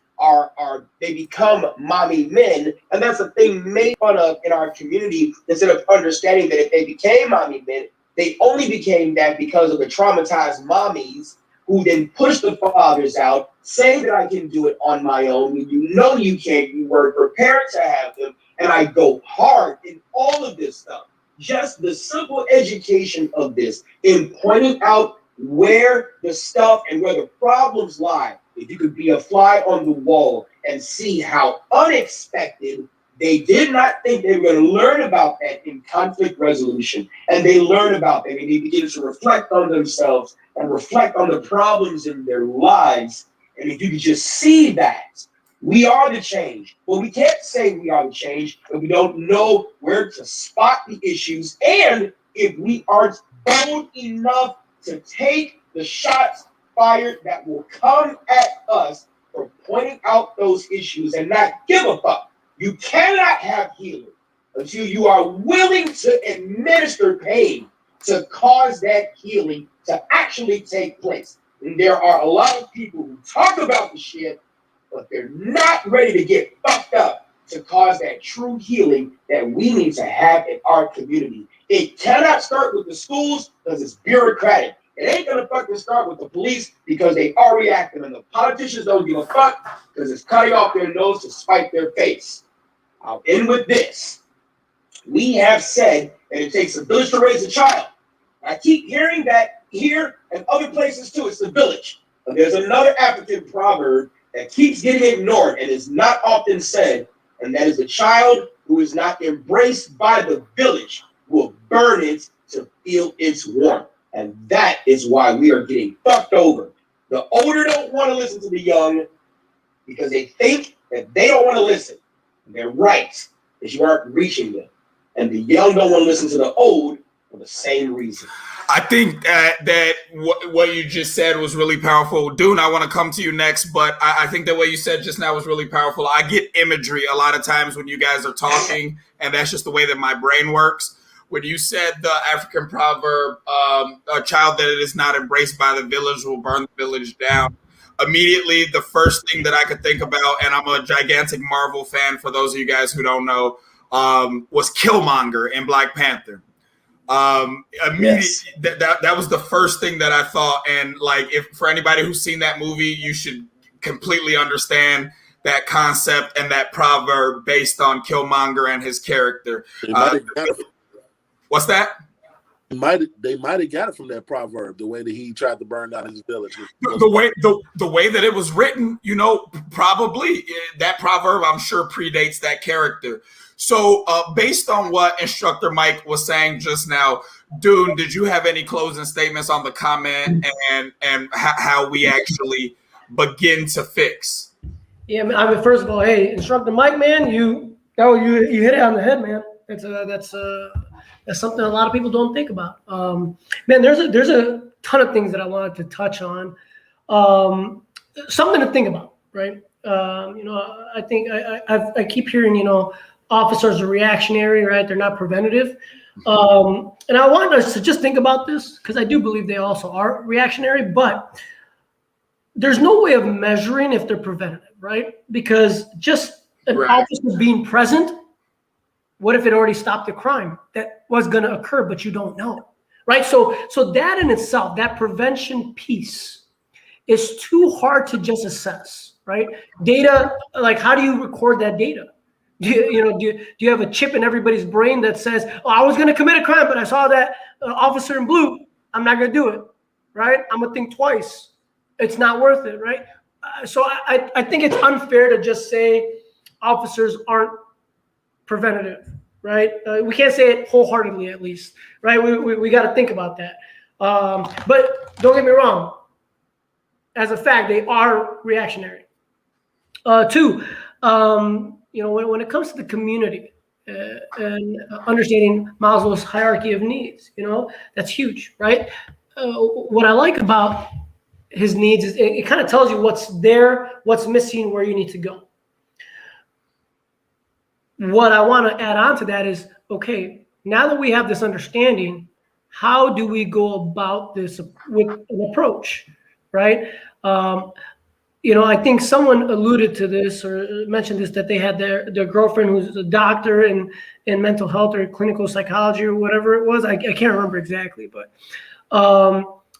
they become mommy men, and that's a thing made fun of in our community, instead of understanding that if they became mommy men, they only became that because of the traumatized mommies who then push the fathers out, say that I can do it on my own. You can't, you weren't prepared to have them. And I go hard in all of this stuff. Just the simple education of this, in pointing out where the stuff and where the problems lie. If you could be a fly on the wall and see how unexpected, they did not think they were going to learn about that in conflict resolution. And they learn about that, and they begin to reflect on themselves and reflect on the problems in their lives. And if you could just see that, We are the change. Well, we can't say we are the change if we don't know where to spot the issues and if we aren't bold enough to take the shots fired that will come at us for pointing out those issues and not give a fuck. You cannot have healing until you are willing to administer pain to cause that healing to actually take place. And there are a lot of people who talk about the shit, but they're not ready to get fucked up to cause that true healing that we need to have in our community. It cannot start with the schools because it's bureaucratic. It ain't gonna fucking start with the police because they are reacting, and the politicians don't give a fuck because it's cutting off their nose to spite their face. I'll end with this. We have said that it takes a village to raise a child. I keep hearing that here and other places too. It's the village. But there's another African proverb that keeps getting ignored and is not often said, and that is the child who is not embraced by the village will burn it to feel its warmth. And that is why we are getting fucked over. The older don't want to listen to the young because they think that they don't want to listen. They're right, because you aren't reaching them. And the young don't want to listen to the old for the same reason. I think that what you just said was really powerful. Dune, I want to come to you next, but I think that what you said just now was really powerful. I get imagery a lot of times when you guys are talking, and that's just the way that my brain works. When you said the African proverb, a child that is not embraced by the village will burn the village down, immediately the first thing that I could think about, and I'm a gigantic Marvel fan for those of you guys who don't know, was Killmonger in Black Panther. Immediately, that was the first thing that I thought. And like, if for anybody who's seen that movie, you should completely understand that concept and that proverb based on Killmonger and his character. What's that? They might have got it from that proverb, the way that he tried to burn down his village. The way that it was written, you know, probably that proverb, I'm sure, predates that character. So based on what Instructor Mike was saying just now, Dune, did you have any closing statements on the comment and how we actually begin to fix? Yeah, I mean, first of all, hey, Instructor Mike, man, you hit it on the head, man. That's something a lot of people don't think about. Man, there's a ton of things that I wanted to touch on. Something to think about, right? You know, I think I keep hearing, you know, officers are reactionary, right? They're not preventative. And I want us to just think about this because I do believe they also are reactionary, but there's no way of measuring if they're preventative, right? Because just an officer being present, what if it already stopped the crime that was going to occur, but you don't know, right? So that in itself, that prevention piece is too hard to just assess, right? Data, like how do you record that data? Do you have a chip in everybody's brain that says, oh, I was going to commit a crime, but I saw that officer in blue. I'm not going to do it, right? I'm going to think twice. It's not worth it, right? So I think it's unfair to just say officers aren't preventative, right? We can't say it wholeheartedly, at least, right? We got to think about that. But don't get me wrong. As a fact, they are reactionary. Two, you know, when it comes to the community and understanding Maslow's hierarchy of needs, you know, that's huge, right? What I like about his needs is it kind of tells you what's there, what's missing, where you need to go. What I want to add on to that is, okay, now that we have this understanding, how do we go about this with an approach, right? You know, I think someone alluded to this or mentioned this, that they had their girlfriend who's a doctor in mental health or clinical psychology or whatever it was. I can't remember exactly, but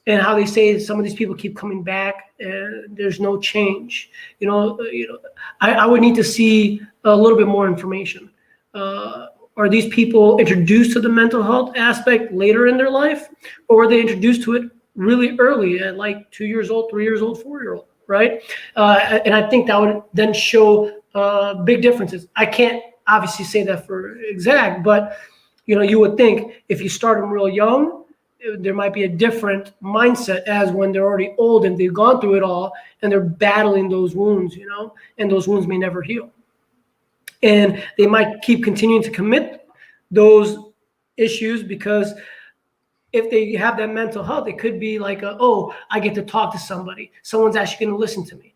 and how they say some of these people keep coming back and there's no change. You know, I would need to see a little bit more information. Are these people introduced to the mental health aspect later in their life, or were they introduced to it really early at like 2 years old, 3 years old, 4-year-old? Right. And I think that would then show big differences. I can't obviously say that for exact, but, you know, you would think if you start them real young, there might be a different mindset as when they're already old and they've gone through it all and they're battling those wounds, you know, and those wounds may never heal. And they might keep continuing to commit those issues because if they have that mental health, it could be like, oh, I get to talk to somebody. Someone's actually going to listen to me.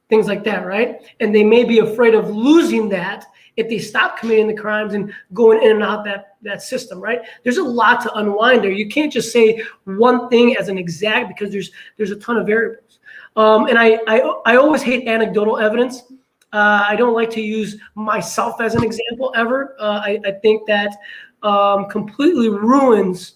Things like that, right? And they may be afraid of losing that if they stop committing the crimes and going in and out that system, right? There's a lot to unwind there. You can't just say one thing as an exact because there's a ton of variables. And I always hate anecdotal evidence. I don't like to use myself as an example ever. I think that completely ruins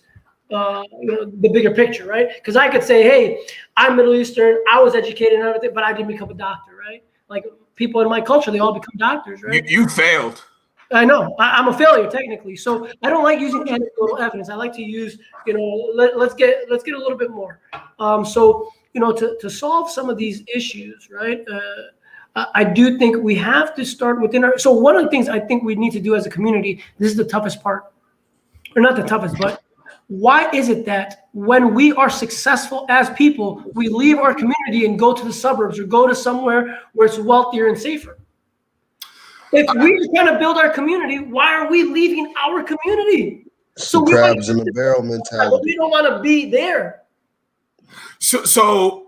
the bigger picture, right? Because I could say, hey, I'm Middle Eastern, I was educated and everything, but I didn't become a doctor, right? Like people in my culture, they all become doctors, right? You failed. I know. I'm a failure technically. So I don't like using anecdotal evidence. I like to use, let's get a little bit more. So to solve some of these issues, right? I do think we have to start within our. So one of the things I think we need to do as a community, this is the toughest part, or not the toughest, but why is it that when we are successful as people, we leave our community and go to the suburbs or go to somewhere where it's wealthier and safer? If we're trying to build our community, why are we leaving our community? So crabs in the barrel mentality. We don't want to be there. So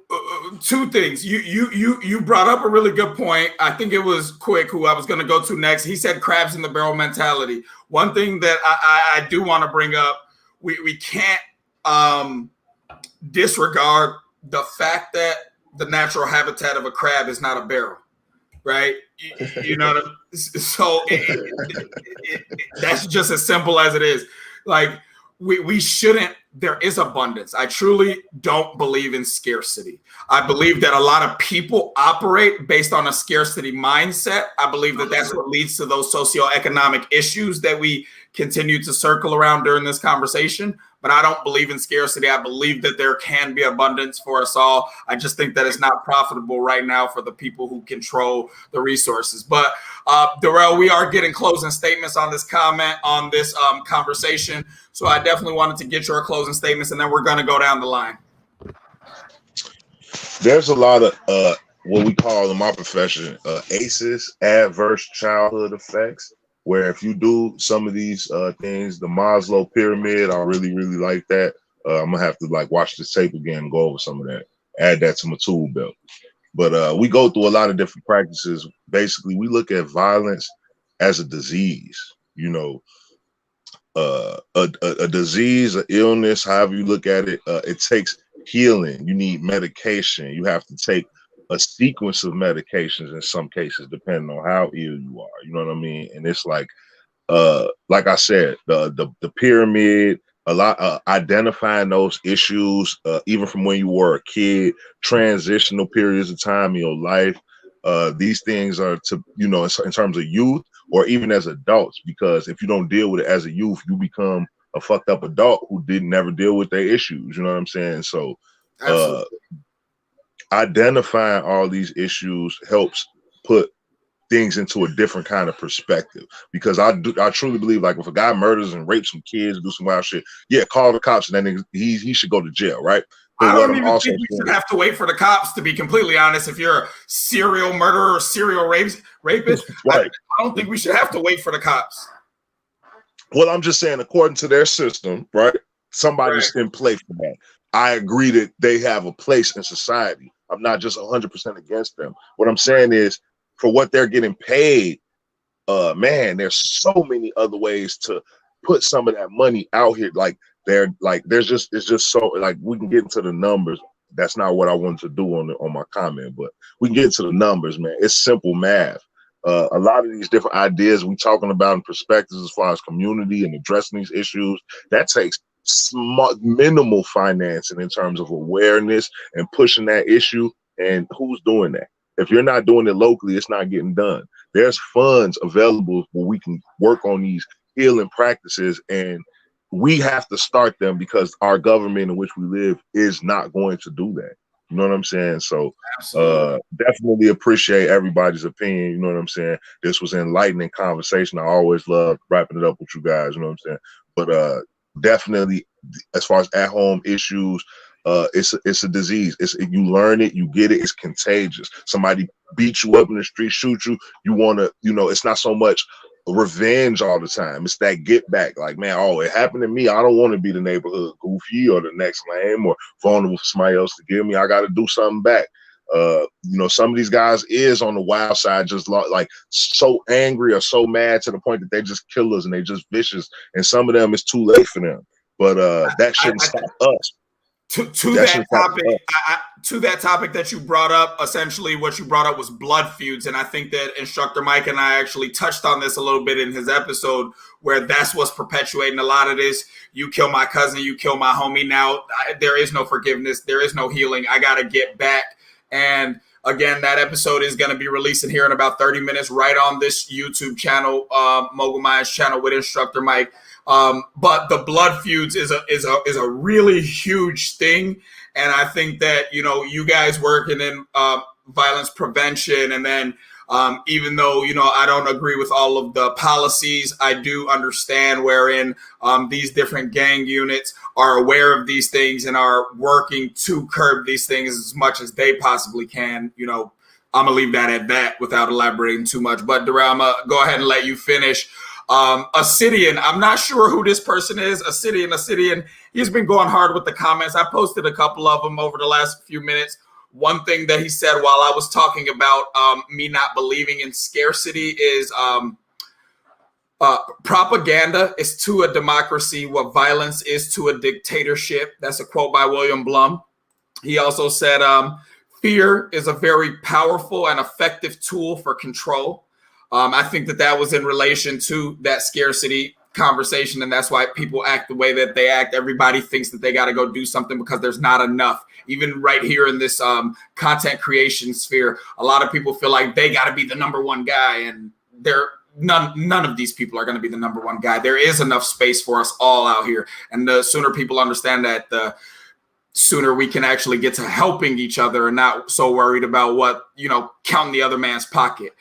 two things. You brought up a really good point. I think it was Quick who I was going to go to next. He said crabs in the barrel mentality. One thing that I do want to bring up, we can't disregard the fact that the natural habitat of a crab is not a barrel, right? You know, so that's just as simple as it is. Like we shouldn't. There is abundance. I truly don't believe in scarcity. I believe that a lot of people operate based on a scarcity mindset. I believe that that's what leads to those socioeconomic issues that we continue to circle around during this conversation. But I don't believe in scarcity. I believe that there can be abundance for us all. I just think that it's not profitable right now for the people who control the resources. But Darrell, we are getting closing statements on this comment, on this conversation. So I definitely wanted to get your closing statements, and then we're going to go down the line. There's a lot of what we call in my profession ACEs, adverse childhood effects, where if you do some of these things, the Maslow pyramid, I really, really like that. I'm gonna have to watch this tape again and go over some of that, add that to my tool belt. But we go through a lot of different practices. Basically, we look at violence as a disease, a disease, an illness, however you look at it. It takes healing. You need medication. You have to take a sequence of medications in some cases, depending on how ill you are. You know what I mean? And it's like I said, the pyramid, a lot identifying those issues, even from when you were a kid, transitional periods of time in your life. These things are to, in terms of youth or even as adults, because if you don't deal with it as a youth, you become a fucked up adult who didn't never deal with their issues. You know what I'm saying? So identifying all these issues helps put things into a different kind of perspective, because I truly believe, like, if a guy murders and rapes some kids, do some wild shit, yeah, call the cops, and then he should go to jail, right? But I don't even think we should have to wait for the cops, to be completely honest. If you're a serial murderer or serial rapist, right. I don't think we should have to wait for the cops. Well, I'm just saying, according to their system, right, somebody's in play for that. I agree that they have a place in society. I'm not just 100% against them. What I'm saying is, for what they're getting paid, man, there's so many other ways to put some of that money out here. It's just so, like, we can get into the numbers. That's not what I wanted to do on my comment, but we can get into the numbers, man. It's simple math. A lot of these different ideas we talking about in perspectives as far as community and addressing these issues, that takes minimal financing in terms of awareness and pushing that issue. And who's doing that? If you're not doing it locally, it's not getting done. There's funds available where we can work on these healing practices, and we have to start them because our government in which we live is not going to do that. You know what I'm saying? So definitely appreciate everybody's opinion. You know what I'm saying? This was an enlightening conversation. I always love wrapping it up with you guys. You know what I'm saying? But definitely, as far as at home issues, it's a disease. You learn it, you get it. It's contagious. Somebody beat you up in the street, shoot you. You want to, it's not so much revenge all the time. It's that get back. Like, man, oh, it happened to me. I don't want to be the neighborhood goofy or the next lame or vulnerable for somebody else to give me. I got to do something back. Some of these guys is on the wild side, just like so angry or so mad to the point that they just kill us and they just vicious. And some of them, it's too late for them. But that shouldn't stop us. To that topic that you brought up, essentially what you brought up was blood feuds, and I think that Instructor Mike and I actually touched on this a little bit in his episode, where that's what's perpetuating a lot of this. You kill my cousin, you kill my homie. Now there is no forgiveness, there is no healing. I gotta get back. And again, that episode is going to be releasing here in about 30 minutes, right on this YouTube channel, Mogul Minds channel with Instructor Mike. But the blood feuds is a really huge thing, and I think that you guys working in violence prevention, and then even though I don't agree with all of the policies, I do understand wherein these different gang units are aware of these things and are working to curb these things as much as they possibly can. I'm gonna leave that at that without elaborating too much. But Darrell, I'm gonna go ahead and let you finish. Acidian, I'm not sure who this person is. Acidian, he's been going hard with the comments. I posted a couple of them over the last few minutes. One thing that he said while I was talking about me not believing in scarcity is propaganda is to a democracy what violence is to a dictatorship. That's a quote by William Blum. He also said fear is a very powerful and effective tool for control. I think that was in relation to that scarcity conversation, and that's why people act the way that they act. Everybody thinks that they got to go do something because there's not enough. Even right here in this content creation sphere, a lot of people feel like they got to be the number one guy, and none of these people are going to be the number one guy. There is enough space for us all out here, and the sooner people understand that, the sooner we can actually get to helping each other and not so worried about what counting the other man's pocket.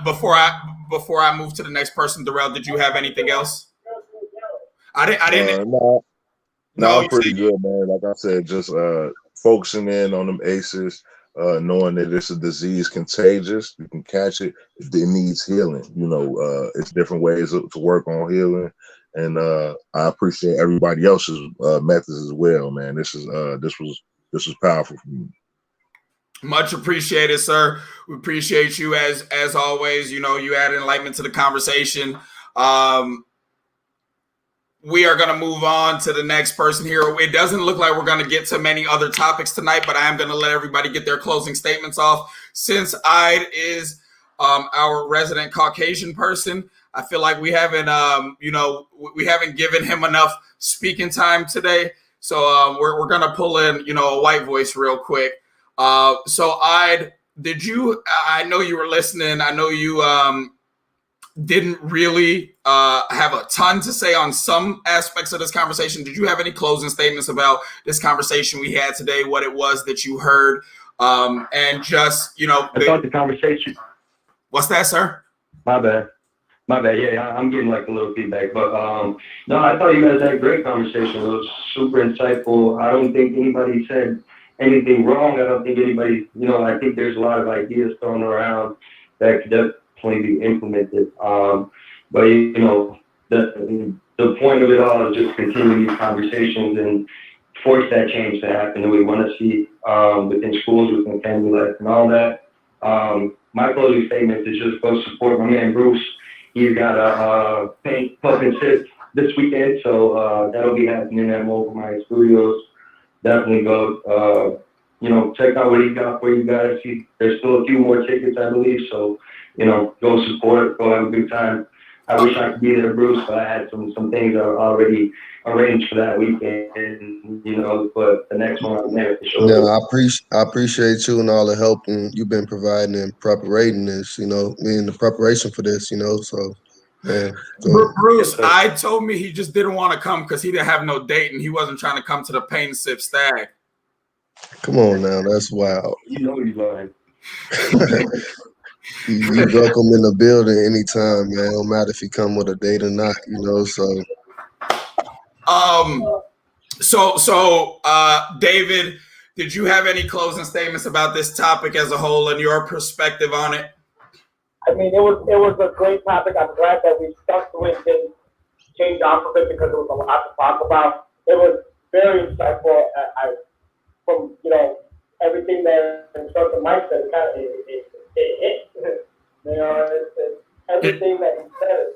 Before I move to the next person, Darrell, did you have anything else? I didn't. No, I'm pretty good, man. Like I said, just focusing in on them aces, knowing that it's a disease, contagious. You can catch it if it needs healing. It's different ways to work on healing, and I appreciate everybody else's methods as well, man. This was powerful for me. Much appreciated, sir. We appreciate you as always. You add enlightenment to the conversation. We are going to move on to the next person here. It doesn't look like we're going to get to many other topics tonight, but I am going to let everybody get their closing statements off. Since Ide is our resident Caucasian person, I feel like we haven't given him enough speaking time today. So we're going to pull in, a white voice real quick. So Ide, I know you were listening. I know you didn't really have a ton to say on some aspects of this conversation. Did you have any closing statements about this conversation we had today, what it was that you heard? And just, I thought the conversation. What's that, sir? My bad. Yeah, I'm getting like a little feedback, but no, I thought you guys had a great conversation. It was super insightful. I don't think anybody said anything wrong. I don't think anybody, I think there's a lot of ideas thrown around that could definitely be implemented. But the point of it all is just continue these conversations and force that change to happen that we want to see within schools, within family life, and all that. My closing statement is just go support my man Bruce. He's got a paint, puff, and sip this weekend, so that'll be happening at Mogul Minds Studios. Definitely go, check out what he got for you guys. There's still a few more tickets, I believe. So, go support, go have a good time. I wish I could be there, Bruce, but I had some things that are already arranged for that weekend, but the next one I'm there for sure. Yeah, I appreciate you and all the help and you've been providing in preparing this, in the preparation for this, so. Yeah. Bruce, I told me he just didn't want to come because he didn't have no date and he wasn't trying to come to the Paint and Sip Stag. Come on now, that's wild. You know he's lying. You welcome in the building anytime, man. No matter if you come with a date or not, so. David, did you have any closing statements about this topic as a whole and your perspective on it? I mean, it was a great topic. I'm glad that we stuck to it, didn't change off of it because there was a lot to talk about. It was very insightful. From everything that Instructor Mike said, it hit. Everything that he said.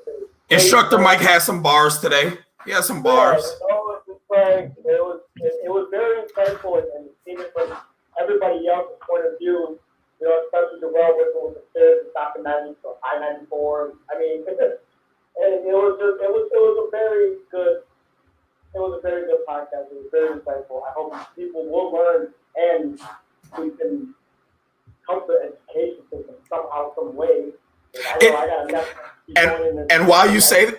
Instructor Mike has some bars today. He has some bars. It was very insightful and seeing it from everybody else's point of view. Especially the world with the kids, Dr. 90, so I-94. I mean, and it was a very good. It was a very good podcast. It was very insightful. I hope people will learn and we can help the education system somehow, some way. And while you say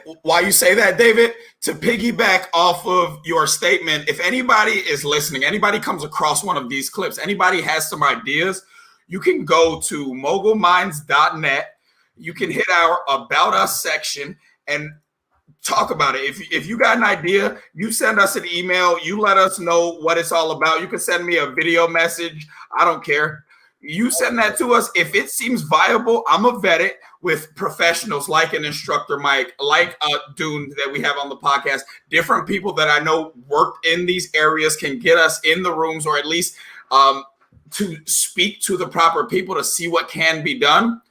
that, David, to piggyback off of your statement, if anybody is listening, anybody comes across one of these clips, anybody has some ideas, you can go to mogulminds.net. You can hit our About Us section and talk about it. If you got an idea, you send us an email. You let us know what it's all about. You can send me a video message. I don't care. You send that to us. If it seems viable, I'm going to vet it with professionals like an Instructor Mike, like Dune that we have on the podcast. Different people that I know worked in these areas can get us in the rooms, or at least to speak to the proper people to see what can be done.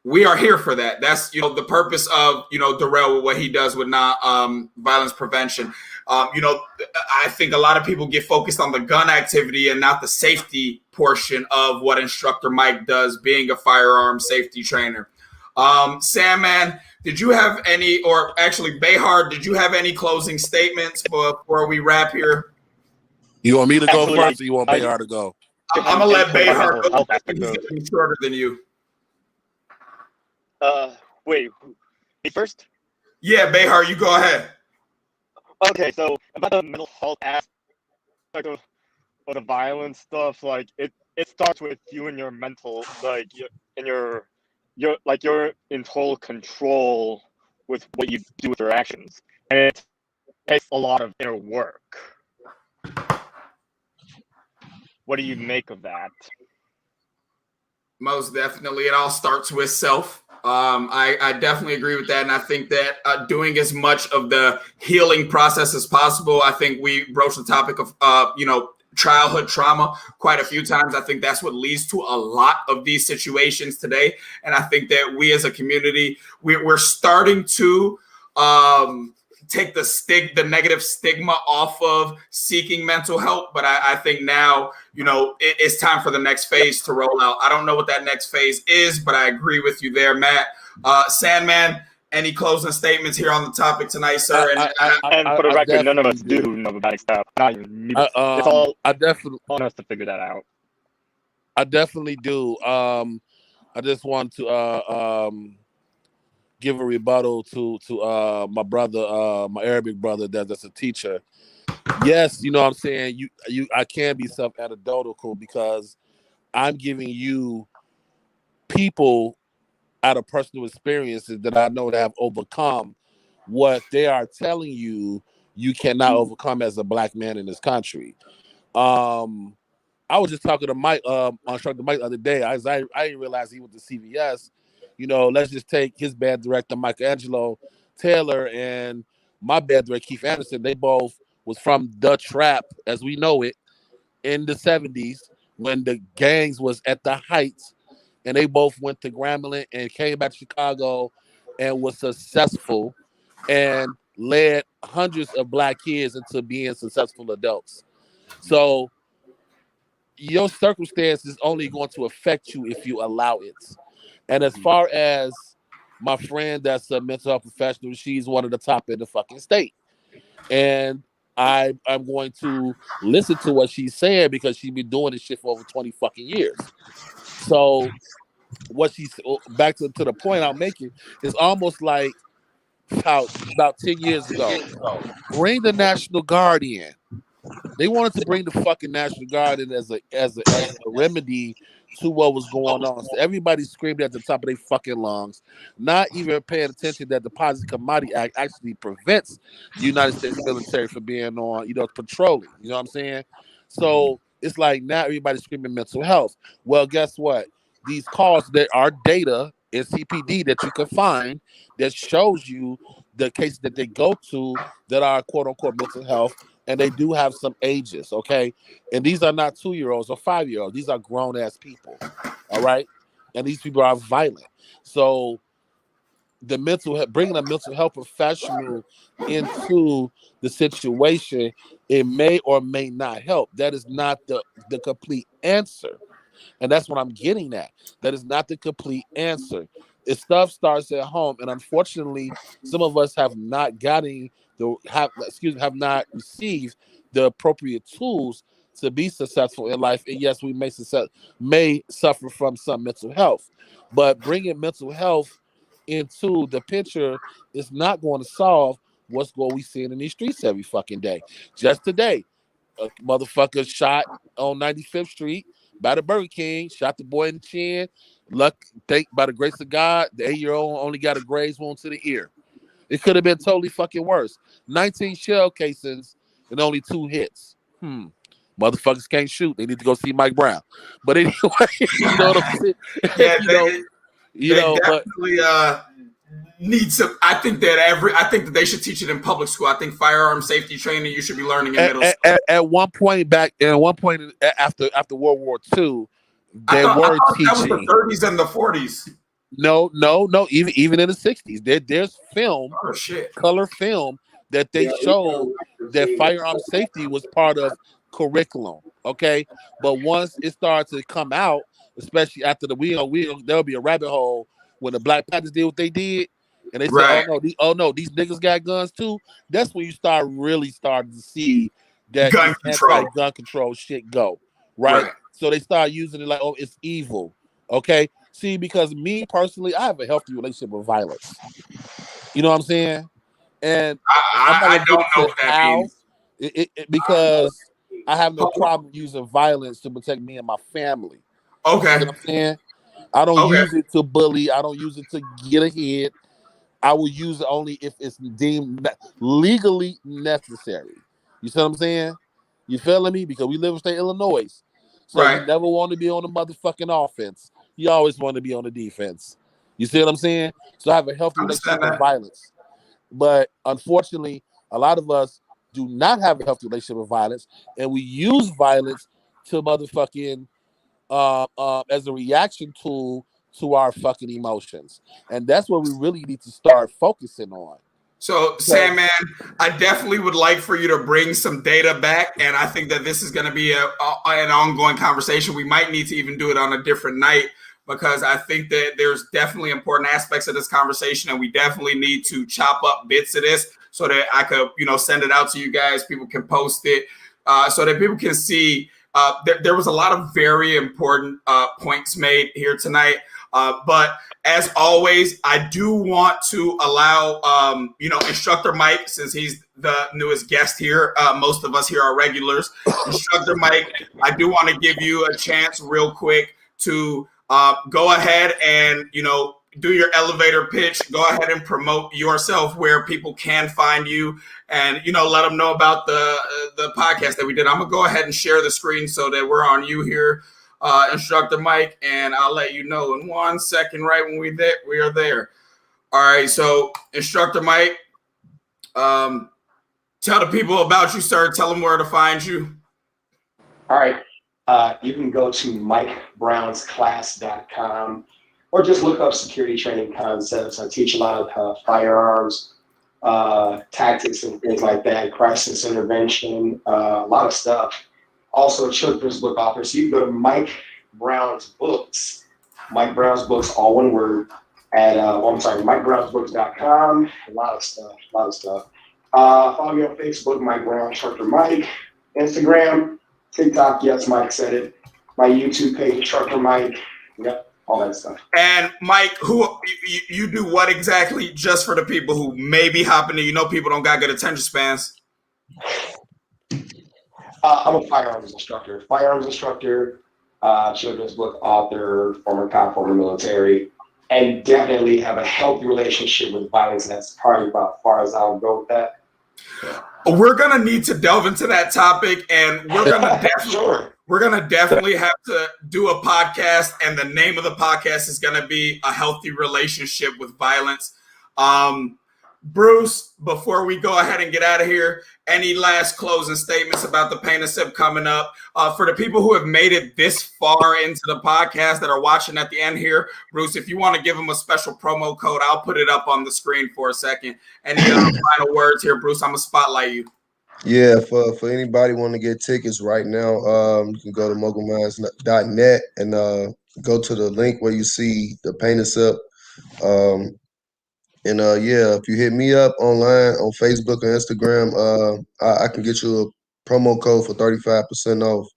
We are here for that. That's, the purpose of, Darrell, what he does with violence prevention. I think a lot of people get focused on the gun activity and not the safety portion of what Instructor Mike does, being a firearm safety trainer. Sandman, did you have any, or actually Behar, did you have any closing statements before we wrap here? You want me to go first, or you want Behar to go? I'm gonna let Behar go. He's shorter than you. Wait, me first? Yeah, Behar, you go ahead. Okay, so about the mental health aspect of the violence stuff, like it starts with you and your mental, like you're in total control with what you do with your actions, and it takes a lot of inner work. What do you make of that? Most definitely, it all starts with self. I definitely agree with that, and I think that doing as much of the healing process as possible. I think we broached the topic of childhood trauma quite a few times. I think that's what leads to a lot of these situations today, and I think that we as a community, we're starting to take the negative stigma off of seeking mental help. But I think now, it's time for the next phase to roll out. I don't know what that next phase is, but I agree with you there, Matt. Sandman, any closing statements here on the topic tonight, sir? And for the record, none of us do know the bad stuff. Not even me. It's all on us to figure that out. I definitely do. I just want to give a rebuttal to my brother, my Arabic brother that's a teacher. Yes, you know what I'm saying? I can be self-anecdotal because I'm giving you people out of personal experiences that I know that have overcome what they are telling you cannot overcome as a black man in this country. I was just talking to Mike, Instructor Mike the other day. I didn't realize he went to CVS. Let's just take his band director, Michelangelo Taylor, and my band director, Keith Anderson. They both was from the trap, as we know it, in the 70s when the gangs was at the heights, and they both went to Grambling and came back to Chicago and was successful and led hundreds of black kids into being successful adults. So your circumstances only going to affect you if you allow it. And as far as my friend that's a mental health professional, she's one of the top in the fucking state. And I'm going to listen to what she's saying because she's been doing this shit for over 20 fucking years. So what she's back to the point I'm making is almost like about 10 years ago. Bring the National Guard in. They wanted to bring the fucking National Guard in as a remedy to what was going on. So everybody screamed at the top of their fucking lungs, not even paying attention that the Positive Commodity Act actually prevents the United States military from being on, patrolling. You know what I'm saying? So it's like now everybody's screaming mental health. Well, guess what? These calls, there are data in CPD that you can find that shows you the cases that they go to that are quote unquote mental health, and they do have some ages, okay? And these are not 2-year-olds or 5-year-olds. These are grown ass people, all right? And these people are violent. So bringing a mental health professional into the situation, it may or may not help. That is not the complete answer. And that's what I'm getting at. That is not the complete answer. If stuff starts at home, and unfortunately, some of us have not have not received the appropriate tools to be successful in life. And yes, we may suffer from some mental health, but bringing mental health into the picture is not going to solve what's going we seeing in these streets every fucking day. Just today, a motherfucker shot on 95th Street by the Burger King, shot the boy in the chin. By the grace of God, the 8-year-old only got a graze wound to the ear. It could have been totally fucking worse. 19 shell casings and only 2 hits. Motherfuckers can't shoot. They need to go see Mike Brown. But anyway, you know what I'm saying? Yeah, they definitely need some. I think that they should teach it in public school. I think firearm safety training you should be learning in middle school. At one point after World War II, they were teaching. That was the 30s and the 40s. No. Even in the 60s, there's film, color film that they showed that firearm safety was part of curriculum. Okay, but once it started to come out, especially after there'll be a rabbit hole when the Black Panthers did what they did, and they said, "Oh no, these niggas got guns too." That's when you really starting to see that anti-gun control shit go right. So they start using it like, "Oh, it's evil." Okay, see, because me personally, I have a healthy relationship with violence. You know what I'm saying? And I don't know what that means. Because I have no problem using violence to protect me and my family. Okay. You know what I'm saying? I don't use it to bully. I don't use it to get ahead. I will use it only if it's deemed legally necessary. You see what I'm saying? You feeling me? Because we live in state Illinois. So you never want to be on the motherfucking offense. You always want to be on the defense. You see what I'm saying? So I have a healthy relationship with violence. But unfortunately, a lot of us do not have a healthy relationship with violence, and we use violence to motherfucking as a reaction tool to our fucking emotions. And that's what we really need to start focusing on. So, Sandman, I definitely would like for you to bring some data back, and I think that this is going to be an ongoing conversation. We might need to even do it on a different night, because I think that there's definitely important aspects of this conversation, and we definitely need to chop up bits of this so that I could, send it out to you guys. People can post it so that people can see. There was a lot of very important points made here tonight. But as always, I do want to allow, Instructor Mike, since he's the newest guest here. Most of us here are regulars. Instructor Mike, I do want to give you a chance real quick to go ahead and, do your elevator pitch. Go ahead and promote yourself where people can find you, and, let them know about the podcast that we did. I'm going to go ahead and share the screen so that we're on you here, Instructor Mike, and I'll let you know in 1 second right when we are there. All right, so Instructor Mike, tell the people about you, sir. Tell them where to find you. All right. You can go to MikeBrownsClass.com or just look up security training concepts. I teach a lot of firearms, tactics and things like that, crisis intervention, a lot of stuff. Also, children's book author. So you can go to Mike Brown's Books, Mike Brown's Books, all one word, at, MikeBrownsBooks.com. A lot of stuff. Follow me on Facebook, Mike Brown, Instructor Mike. Instagram, TikTok, yes, Mike said it. My YouTube page, Instructor Mike. Yep, all that stuff. And Mike, who you do what exactly, just for the people who may be hopping in? People don't got good attention spans. I'm a firearms instructor. Children's book author, former cop, former military, and definitely have a healthy relationship with violence. And that's probably about as far as I'll go with that. We're gonna need to delve into that topic, and we're gonna definitely have to do a podcast, and the name of the podcast is gonna be A Healthy Relationship with Violence. Bruce, before we go ahead and get out of here, any last closing statements about the Paint a Sip coming up? For the people who have made it this far into the podcast that are watching at the end here, Bruce, if you want to give them a special promo code, I'll put it up on the screen for a second. Any final words here, Bruce? I'm going to spotlight you. Yeah, for anybody want to get tickets right now, you can go to mogulminds.net and go to the link where you see the Paint a Sip. If you hit me up online on Facebook or Instagram, I can get you a promo code for 35% off.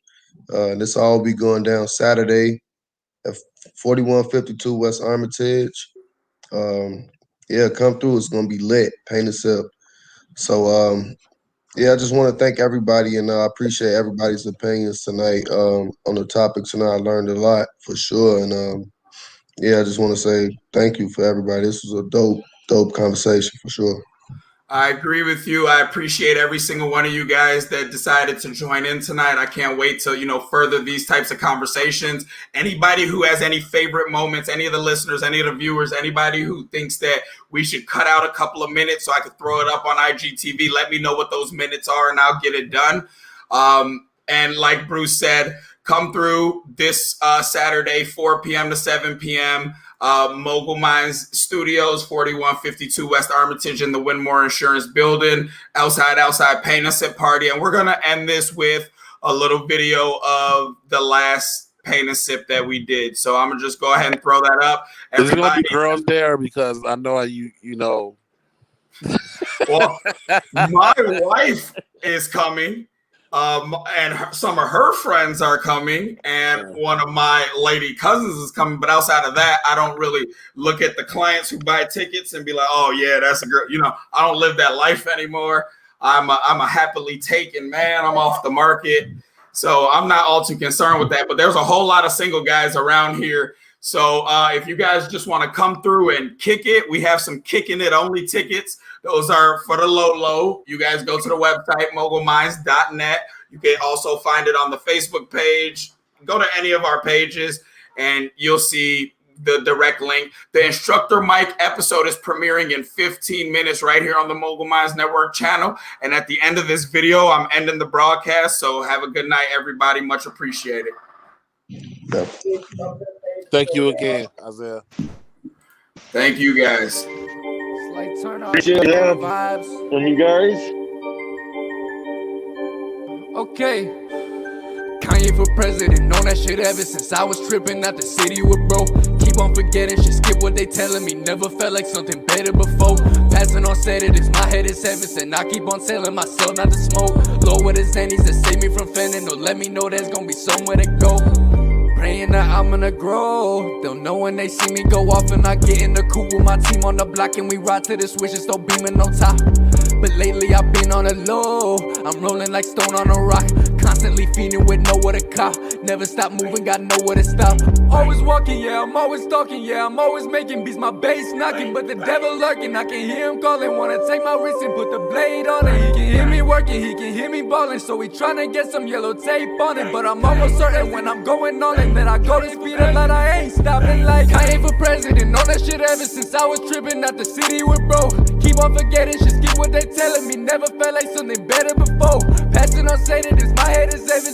This all be going down Saturday at 4152 West Armitage. Come through. It's gonna be lit. Paint a Sip. So I just want to thank everybody, and I appreciate everybody's opinions tonight on the topic tonight. I learned a lot for sure, and I just want to say thank you for everybody. This was a dope conversation for sure. I agree with you. I appreciate every single one of you guys that decided to join in tonight. I can't wait to, further these types of conversations. Anybody who has any favorite moments, any of the listeners, any of the viewers, anybody who thinks that we should cut out a couple of minutes so I could throw it up on IGTV, let me know what those minutes are and I'll get it done. And like Bruce said, come through this Saturday, 4 p.m. to 7 p.m., Mogul Minds Studios, 4152 West Armitage in the Winmore Insurance Building. Outside Paint a Sip party. And we're going to end this with a little video of the last Paint a Sip that we did. So I'm going to just go ahead and throw that up. Is there going to be girls there? Because I know you know. Well, my wife is coming. And some of her friends are coming, and one of my lady cousins is coming. But outside of that, I don't really look at the clients who buy tickets and be like, "Oh yeah, that's a girl." I don't live that life anymore. I'm a happily taken man. I'm off the market, so I'm not all too concerned with that. But there's a whole lot of single guys around here. So if you guys just want to come through and kick it, we have some kicking it only tickets. Those are for the low. You guys go to the website, mogulminds.net. You can also find it on the Facebook page. Go to any of our pages, and you'll see the direct link. The Instructor Mike episode is premiering in 15 minutes right here on the Mogul Minds Network channel. And at the end of this video, I'm ending the broadcast. So have a good night, everybody. Much appreciated. Thank you again, Isaiah. Thank you, guys. Appreciate that. Vibes. And you guys? Okay. Kanye for president, known that shit ever since I was tripping out the city with bro. Keep on forgetting shit, skip what they telling me. Never felt like something better before. Passing on said it is my head is heaven. And I keep on telling myself not to smoke. Lower the Xannies that save me from fentanyl. Let me know there's gonna be somewhere to go. Praying that I'm gonna grow. They'll know when they see me go off and I get in the coupe with my team on the block and we ride to the switches, so beaming on top. But lately I've been on a low. I'm rolling like stone on a rock. Constantly feeding with nowhere to cop. Never stop moving, got nowhere to stop. Always walking, yeah, I'm always talking, yeah, I'm always making beats, my bass knocking. But the devil lurking, I can hear him calling. Wanna take my wrist and put the blade on it. He can hear me working, he can hear me balling. So he tryna get some yellow tape on it. But I'm almost certain when I'm going all in that I go to speed a lot, I ain't stopping. Like I ain't for president, know that shit ever since I was tripping out the city with bro. Keep on forgetting shit, skip what they telling me. Never felt like something better before. Passing on say that it's my head is ever